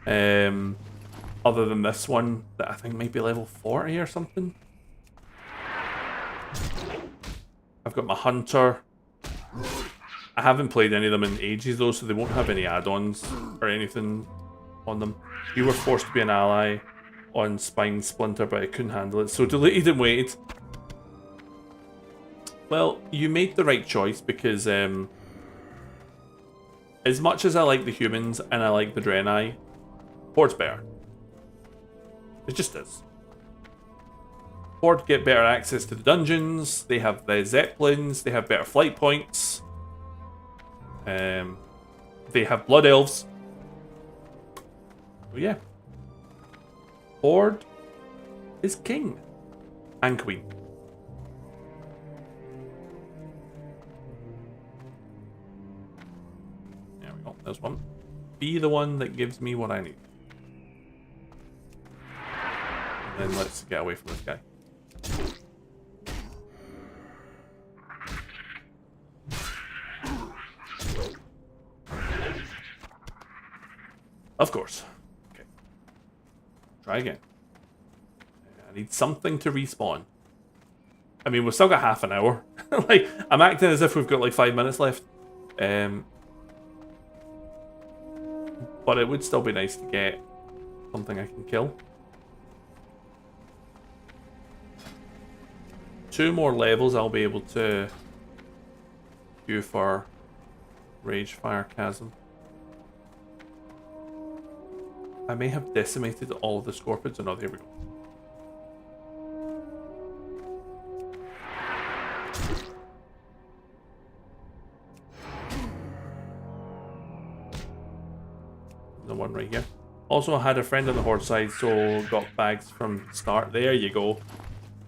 other than this one, that I think might be level 40 or something. I've got my hunter. I haven't played any of them in ages though, so they won't have any add-ons or anything on them. You were forced to be an ally on Spine Splinter, but I couldn't handle it, so deleted and waited. Well, you made the right choice because as much as I like the humans and I like the Draenei, Horde's better. It just is. Horde get better access to the dungeons, they have the Zeppelins, they have better flight points. They have Blood Elves. So yeah. Horde is king. And queen. There we go. There's one. Be the one that gives me what I need. And then let's get away from this guy. Of course. Okay. Try again. I need something to respawn. I mean, we've still got half an hour. Like, I'm acting as if we've got like 5 minutes left. But it would still be nice to get something I can kill. 2 more levels I'll be able to queue for Rage Fire Chasm. I may have decimated all of the scorpions. Oh no, there we go. The one right here. Also, I had a friend on the horde side, so got bags from the start. There you go.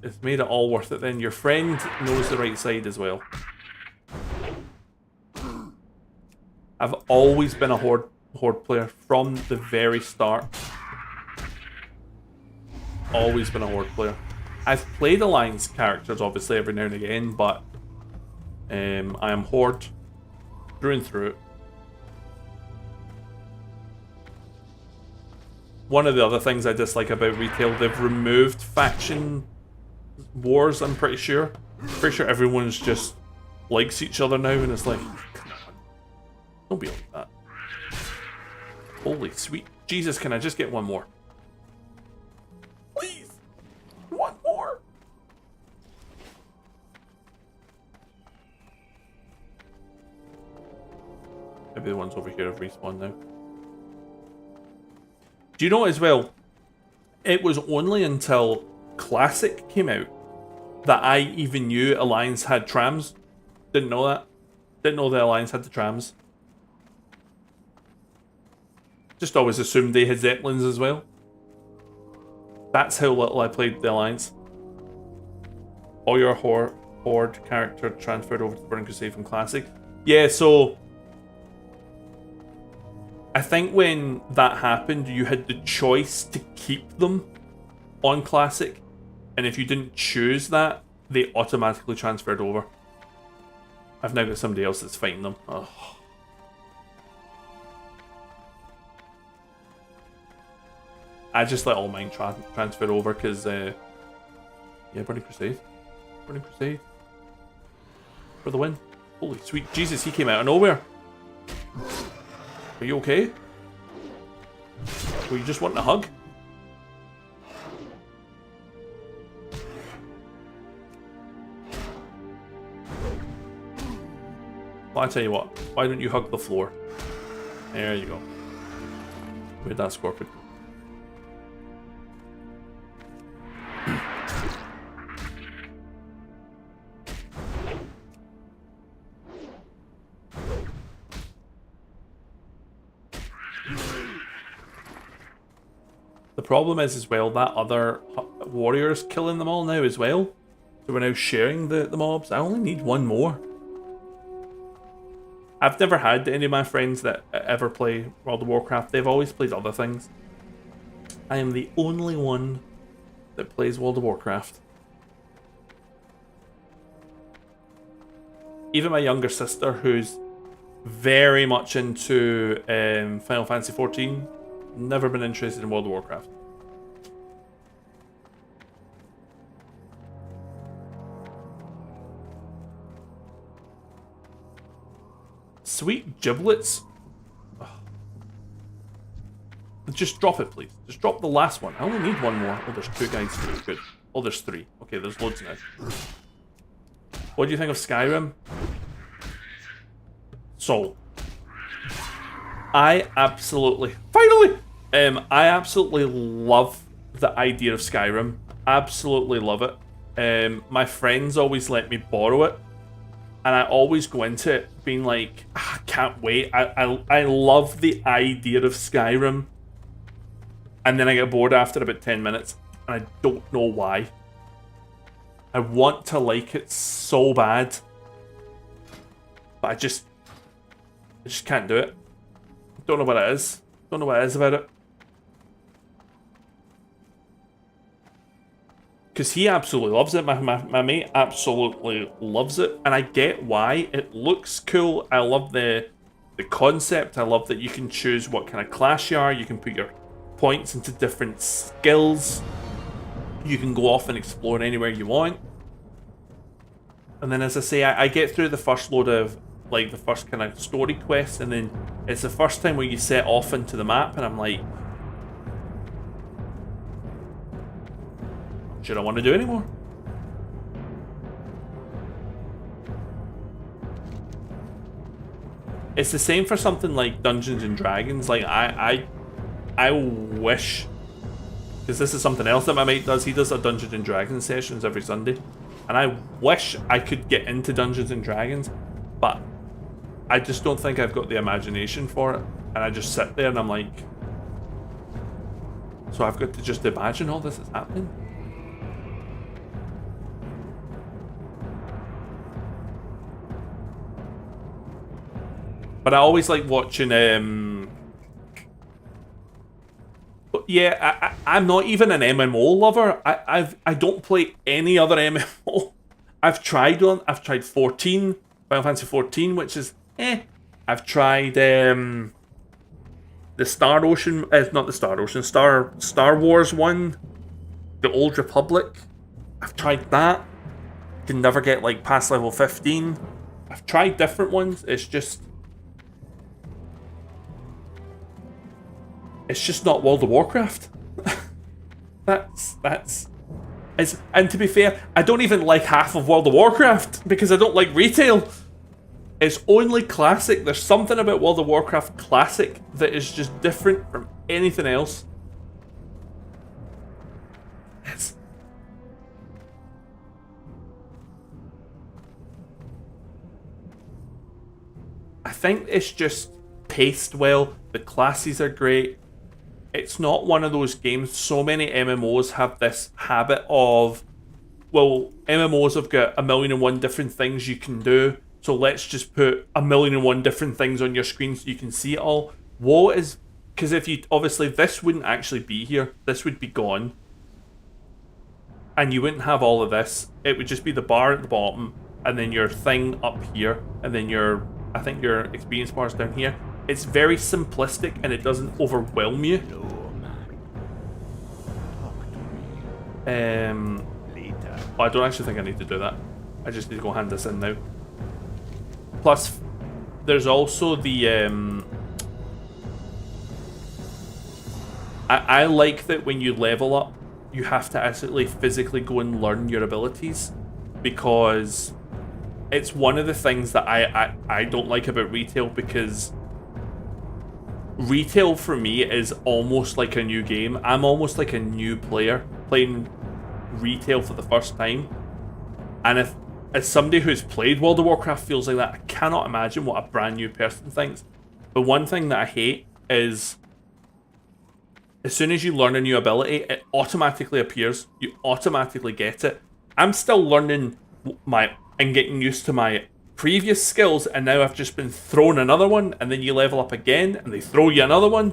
It's made it all worth it then. Your friend knows the right side as well. I've always been a horde player from the very start. Always been a horde player. I've played alliance characters obviously every now and again, but I am horde through and through. One of the other things I dislike about retail, they've removed faction wars, I'm pretty sure. Pretty sure everyone's just likes each other now, and it's like, don't be like that. Holy sweet Jesus, can I just get one more? Please! One more! Maybe the ones over here have respawned now. Do you know as well, it was only until Classic came out that I even knew Alliance had trams. Didn't know that. Didn't know the Alliance had the trams. Just always assumed they had Zeppelins as well. That's how little I played the Alliance. All your Horde character transferred over to Burning Crusade from Classic. Yeah, so I think when that happened, you had the choice to keep them on Classic, and if you didn't choose that, they automatically transferred over. I've now got somebody else that's fighting them. Ugh. I just let all mine transfer over because, yeah, Burning Crusade. Burning Crusade. For the win. Holy sweet Jesus, he came out of nowhere. Are you okay? Were you just wanting a hug? Well, I tell you what, why don't you hug the floor? There you go. Where'd that scorpion go? The problem is as well that other warrior is killing them all now as well. So we're now sharing the mobs. I only need one more. I've never had any of my friends that ever play World of Warcraft. They've always played other things. I am the only one that plays World of Warcraft. Even my younger sister, who's very much into Final Fantasy 14, never been interested in World of Warcraft. Sweet giblets. Ugh. Just drop it, please. Just drop the last one. I only need one more. Oh, there's 2 guys here. Good. Oh, there's 3. Okay, there's loads now. What do you think of Skyrim? So, I absolutely... Finally! I absolutely love the idea of Skyrim. Absolutely love it. My friends always let me borrow it. And I always go into it being like, I can't wait. I love the idea of Skyrim. And then I get bored after about 10 minutes. And I don't know why. I want to like it so bad. But I just can't do it. Don't know what it is. Don't know what it is about it. Because he absolutely loves it. My mate absolutely loves it. And I get why. It looks cool. I love the concept. I love that you can choose what kind of class you are. You can put your points into different skills. You can go off and explore anywhere you want. And then, as I say, I get through the first load of like the first kind of story quest, and then it's the first time where you set off into the map, and I'm like, should I want to do anymore? It's the same for something like Dungeons and Dragons. Like I wish, because this is something else that my mate does. He does a Dungeons and Dragons sessions every Sunday, and I wish I could get into Dungeons and Dragons, but I just don't think I've got the imagination for it. And I just sit there and I'm like, so I've got to just imagine all this is happening. But I always like watching, yeah, I'm not even an MMO lover. I don't play any other MMO. I've tried 14, Final Fantasy 14, which is I've tried the Star Ocean, not the Star Ocean, Star Wars one, the Old Republic. I've tried that. Can never get like past level 15. I've tried different ones. It's just not World of Warcraft. And to be fair, I don't even like half of World of Warcraft because I don't like retail. It's only Classic. There's something about World of Warcraft Classic that is just different from anything else. I think it's just paced well. The classes are great. It's not one of those games. So many MMOs have this habit of, well, MMOs have got 1,000,001 different things you can do, so let's just put 1,000,001 different things on your screen so you can see it all. WoW is, because if you, obviously this wouldn't actually be here. This would be gone. And you wouldn't have all of this. It would just be the bar at the bottom, and then your thing up here, and then your, I think your experience bar is down here. It's very simplistic and it doesn't overwhelm you. I don't actually think I need to do that. I just need to go hand this in now. Plus, there's also the I like that when you level up, you have to actually physically go and learn your abilities, because it's one of the things that I don't like about retail, because retail for me is almost like a new game. I'm almost like a new player playing retail for the first time. And if, as somebody who's played World of Warcraft feels like that, I cannot imagine what a brand new person thinks. The one thing that I hate is, as soon as you learn a new ability, it automatically appears. You automatically get it. I'm still learning and getting used to my previous skills, and now I've just been thrown another one, and then you level up again and they throw you another one.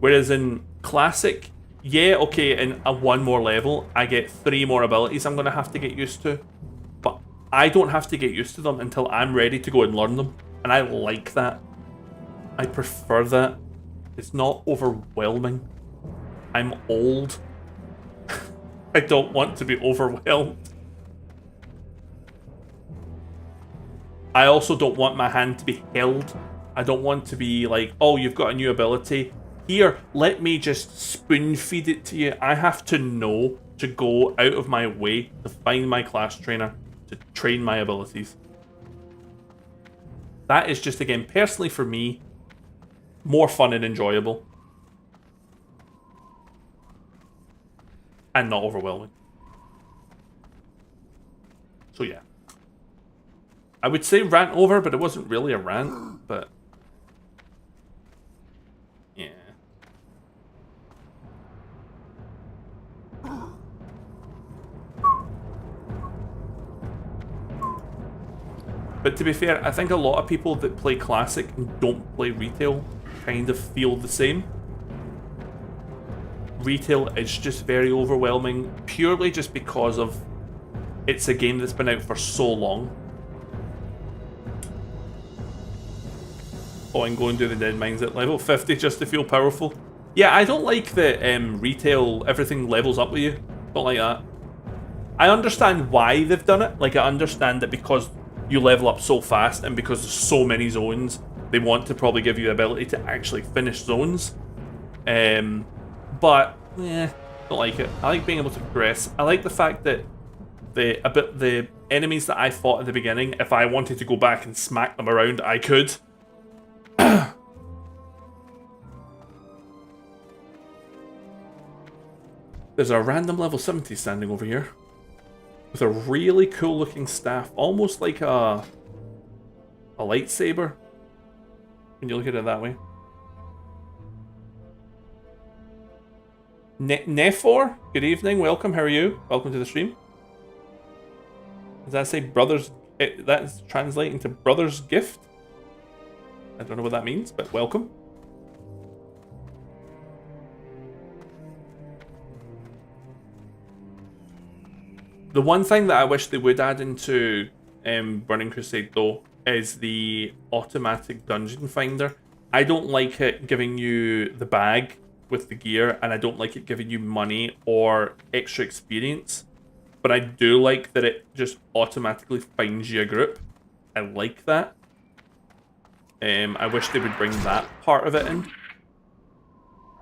Whereas in Classic, yeah, okay, in a one more level I get 3 more abilities I'm going to have to get used to, but I don't have to get used to them until I'm ready to go and learn them, and I like that. I prefer that. It's not overwhelming. I'm old. I don't want to be overwhelmed. I also don't want my hand to be held. I don't want to be like, oh, you've got a new ability. Here, let me just spoon feed it to you. I have to know to go out of my way to find my class trainer to train my abilities. That is just, again, personally for me, more fun and enjoyable. And not overwhelming. So yeah. I would say rant over, but it wasn't really a rant, but yeah. But to be fair, I think a lot of people that play Classic and don't play Retail kind of feel the same. Retail is just very overwhelming, purely just because of it's a game that's been out for so long. Oh, and go and do the Dead Mines at level 50 just to feel powerful. Yeah, I don't like that Retail, everything levels up with you. Don't like that. I understand why they've done it. Like, I understand that because you level up so fast, and because there's so many zones, they want to probably give you the ability to actually finish zones. But don't like it. I like being able to progress. I like the fact that the enemies that I fought at the beginning, if I wanted to go back and smack them around, I could. There's a random level 70 standing over here with a really cool looking staff, almost like a lightsaber when you look at it that way. Nefor, good evening, welcome, how are you? Welcome to the stream. Does that say brothers? That's translating to brother's gift? I don't know what that means, but welcome. The one thing that I wish they would add into Burning Crusade, though, is the automatic dungeon finder. I don't like it giving you the bag with the gear, and I don't like it giving you money or extra experience. But I do like that it just automatically finds you a group. I like that. I wish they would bring that part of it in.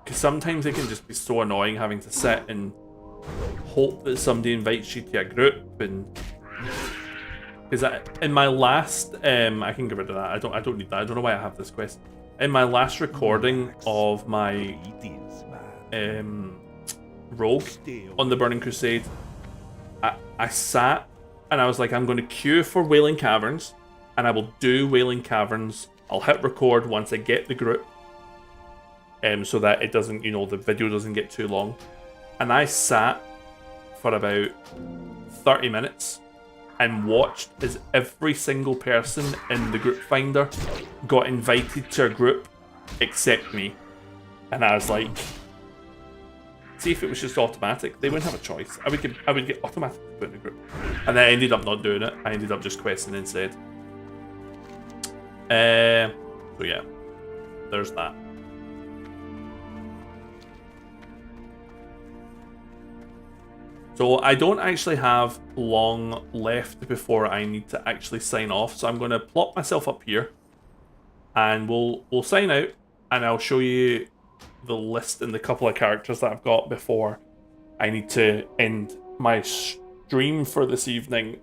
Because sometimes it can just be so annoying having to sit and hope that somebody invites you to a group, and because in my last I can get rid of that. I don't need that. I don't know why I have this quest. In my last recording of my rogue on the Burning Crusade, I sat and I was like, I'm going to queue for Wailing Caverns, and I will do Wailing Caverns. I'll hit record once I get the group, so that it doesn't, you know, the video doesn't get too long. And I sat for about 30 minutes and watched as every single person in the group finder got invited to a group except me. And I was like, see, if it was just automatic, they wouldn't have a choice. I would get automatically put in a group. And then I ended up not doing it. I ended up just questing instead. So yeah, there's that. So I don't actually have long left before I need to actually sign off. So I'm going to plop myself up here, and we'll sign out, and I'll show you the list and the couple of characters that I've got before I need to end my stream for this evening.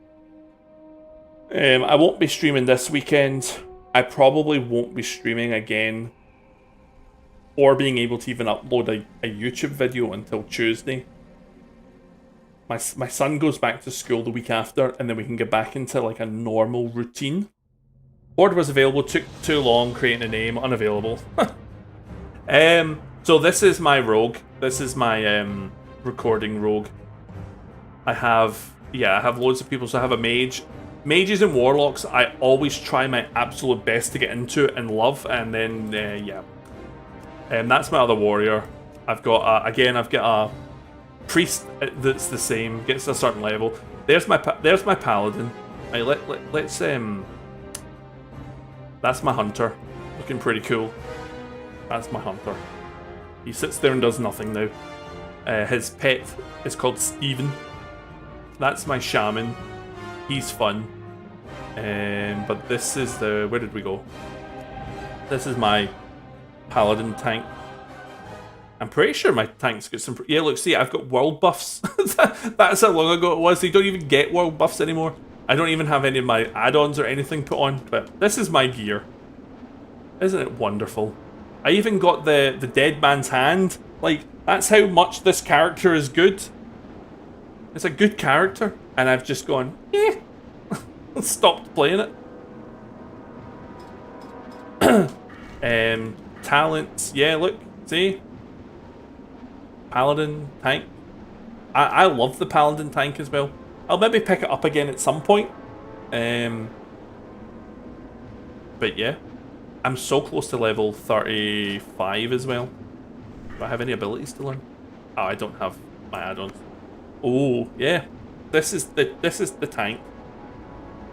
I won't be streaming this weekend. I probably won't be streaming again or being able to even upload a YouTube video until Tuesday. My son goes back to school the week after, and then we can get back into like a normal routine. Board was available, took too long, creating a name, unavailable. So this is my rogue. This is my recording rogue. I have loads of people. So I have a mage. Mages and warlocks, I always try my absolute best to get into and love, and then that's my other warrior. I've got I've got a priest that's the same, gets to a certain level. There's my paladin. Right, let's that's my hunter, looking pretty cool. That's my hunter. He sits there and does nothing now. His pet is called Steven. That's my shaman. He's fun. But this is where did we go? This is my paladin tank. I'm pretty sure my tank's got some... Yeah, look, see, I've got world buffs. That's how long ago it was. They don't even get world buffs anymore. I don't even have any of my add-ons or anything put on, but this is my gear. Isn't it wonderful? I even got the dead man's hand. Like, that's how much this character is good. It's a good character, and I've just gone, stopped playing it. Talents, yeah, look, see? Paladin tank. I love the paladin tank as well. I'll maybe pick it up again at some point. But yeah, I'm so close to level 35 as well. Do I have any abilities to learn? Oh, I don't have my add-ons. Oh yeah, this is the tank.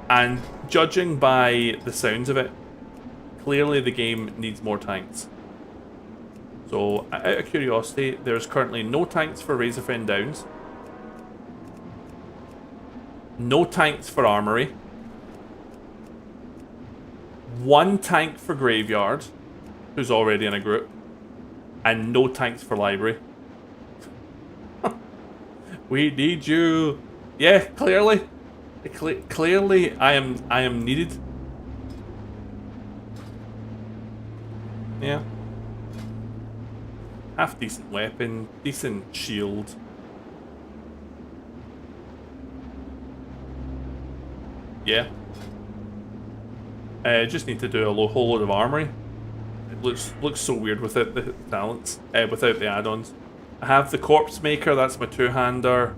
And judging by the sounds of it, clearly the game needs more tanks. So, out of curiosity, there's currently no tanks for Razorfen Downs. No tanks for Armory. 1 tank for Graveyard, who's already in a group, and no tanks for Library. We need you. Yeah, clearly. Clearly, I am needed. Yeah. Half decent weapon, decent shield. Yeah. Just need to do a whole load of armory. It looks so weird without the talents, without the add-ons. I have the Corpse Maker, that's my two-hander.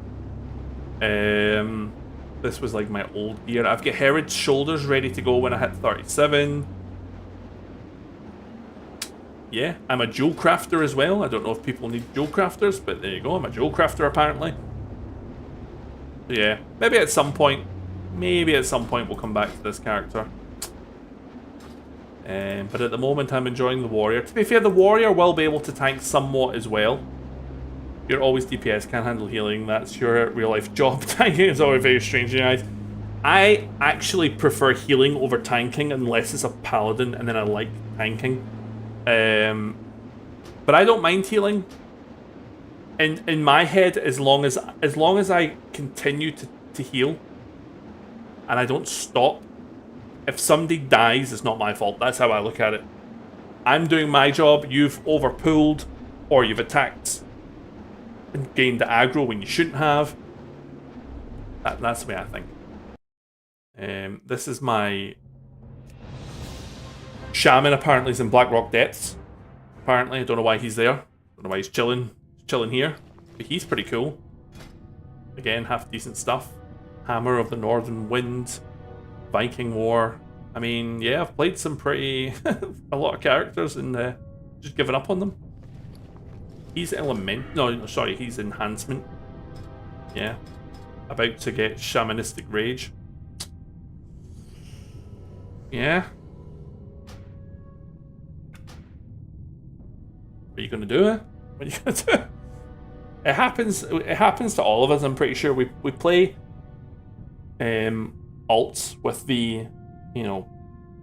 This was like my old gear. I've got Herod's Shoulders ready to go when I hit 37. Yeah, I'm a Jewel Crafter as well. I don't know if people need Jewel Crafters, but there you go, I'm a Jewel Crafter apparently. So yeah, maybe at some point we'll come back to this character. But at the moment I'm enjoying the Warrior. To be fair, the Warrior will be able to tank somewhat as well. You're always DPS, can't handle healing. That's your real life job. Tanking is always very strange, guys. I actually prefer healing over tanking unless it's a paladin, and then I like tanking. But I don't mind healing. In my head, as long as I continue to heal and I don't stop, if somebody dies, it's not my fault. That's how I look at it. I'm doing my job. You've overpulled, or you've attacked and gained the aggro when you shouldn't have. That's the way I think. This is my shaman. Apparently, he's in Blackrock Depths. Apparently, I don't know why he's there. Don't know why he's chilling here. But he's pretty cool. Again, half decent stuff. Hammer of the Northern Wind, Viking War. I mean, yeah, I've played some pretty a lot of characters and just given up on them. He's element. No, sorry, he's enhancement. Yeah, about to get shamanistic rage. Yeah. What are you gonna do? What are you gonna do? It happens to all of us. I'm pretty sure we play alts with the, you know,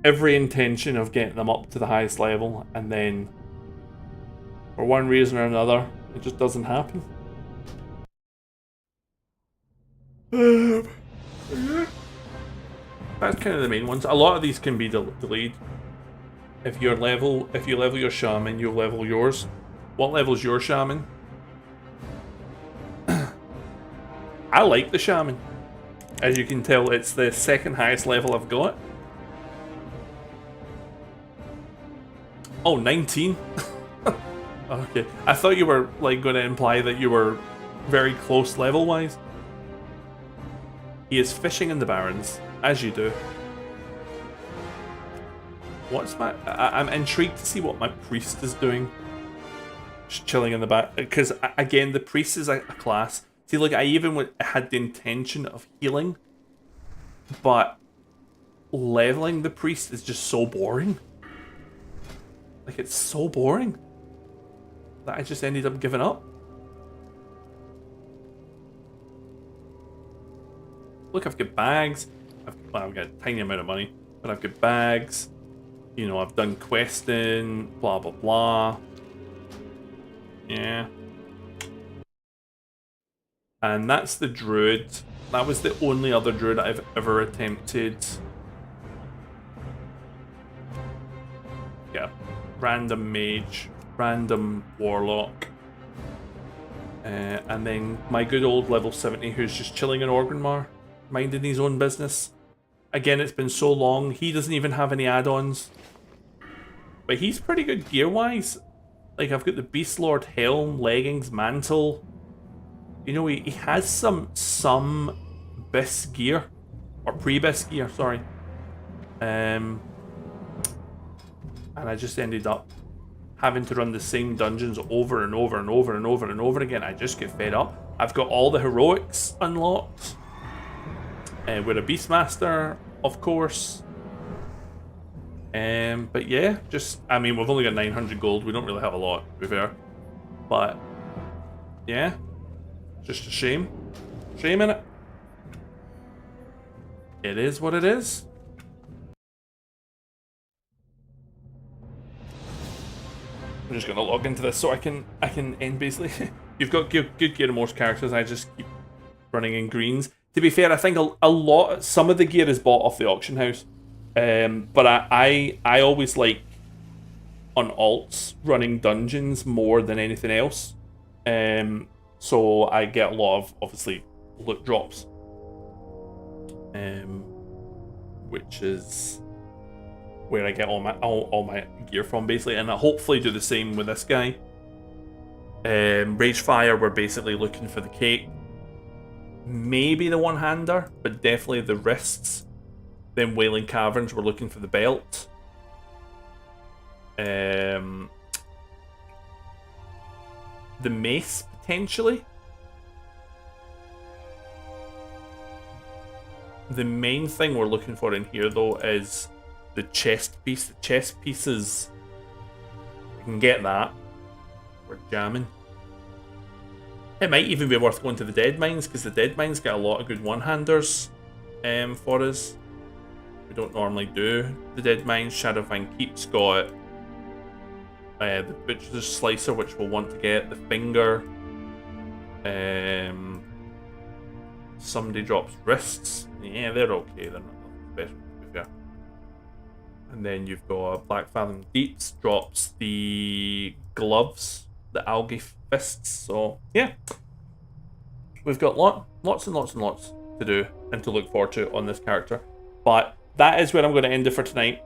every intention of getting them up to the highest level, and then for one reason or another, it just doesn't happen. That's kind of the main ones. A lot of these can be delayed. If you level your shaman, you'll level yours. What level's your shaman? I like the shaman. As you can tell, it's the second highest level I've got. Oh, 19? Okay. I thought you were like going to imply that you were very close level-wise. He is fishing in the Barrens, as you do. What's my... I'm intrigued to see what my priest is doing. Just chilling in the back. Because, again, the priest is a class. See, like, I even had the intention of healing, but leveling the priest is just so boring. Like, it's so boring that I just ended up giving up. Look, I've got bags. I've got a tiny amount of money, but I've got bags. You know, I've done questing, blah, blah, blah. Yeah. And that's the druid. That was the only other druid I've ever attempted. Yeah. Random mage, random warlock. And then my good old level 70 who's just chilling in Orgrimmar, minding his own business. Again, it's been so long, he doesn't even have any add-ons. But he's pretty good gear-wise. Like, I've got the Beast Lord helm, leggings, mantle. You know, he has some BIS gear. Or pre-BIS gear, sorry. And I just ended up having to run the same dungeons over and over and over and over and over again. I just get fed up. I've got all the heroics unlocked. We're a Beastmaster, of course. But yeah, just, I mean, we've only got 900 gold. We don't really have a lot, to be fair. But, yeah. Just a shame. Shame in it. It is what it is. I'm just gonna log into this so I can end basically. You've got good gear in most characters. I just keep running in greens. To be fair, I think some of the gear is bought off the auction house, but I always like on alts running dungeons more than anything else. So I get a lot of obviously loot drops, which is where I get all my gear from basically, and I hopefully do the same with this guy. Ragefire, we're basically looking for the cake, maybe the one-hander, but definitely the wrists. Then Wailing Caverns, we're looking for the belt. The mace potentially. The main thing we're looking for in here though is the chest piece. The chest pieces, we can get that. We're jamming. It might even be worth going to the Dead Mines, because the Dead Mines get a lot of good one-handers for us. We don't normally do the Dead Mines. Shadowfang Keep's got the Butcher's Slicer, which we'll want to get. The Finger. Somebody drops wrists. Yeah, they're okay. They're not special, to be fair. And then you've got Black Fathom Deeps drops the gloves, the algae fists. So yeah, we've got lots and lots to do and to look forward to on this character. But that is where I'm going to end it for tonight.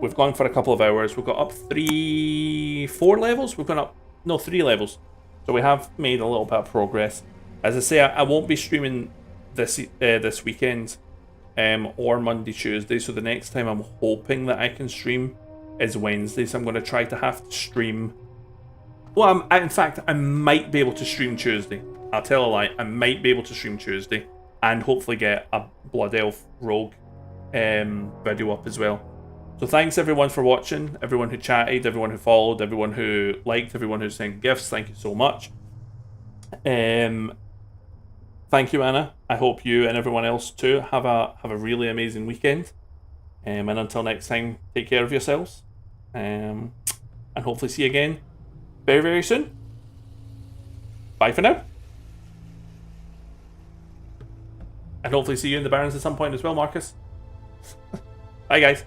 We've gone for a couple of hours. We've got up 4 levels. We've gone up 3 levels. So we have made a little bit of progress. As I say, I won't be streaming this weekend or Monday, Tuesday. So the next time I'm hoping that I can stream is Wednesday. So I'm going to try to have to stream. Well, in fact, I might be able to stream Tuesday. I'll tell a lie. I might be able to stream Tuesday and hopefully get a Blood Elf Rogue video up as well. So thanks everyone for watching, everyone who chatted, everyone who followed, everyone who liked, everyone who sent gifts. Thank you so much. Thank you, Anna. I hope you and everyone else too have a really amazing weekend. And until next time, take care of yourselves. And hopefully see you again very, very soon. Bye for now. And hopefully see you in the Barrens at some point as well, Marcus. Bye, guys.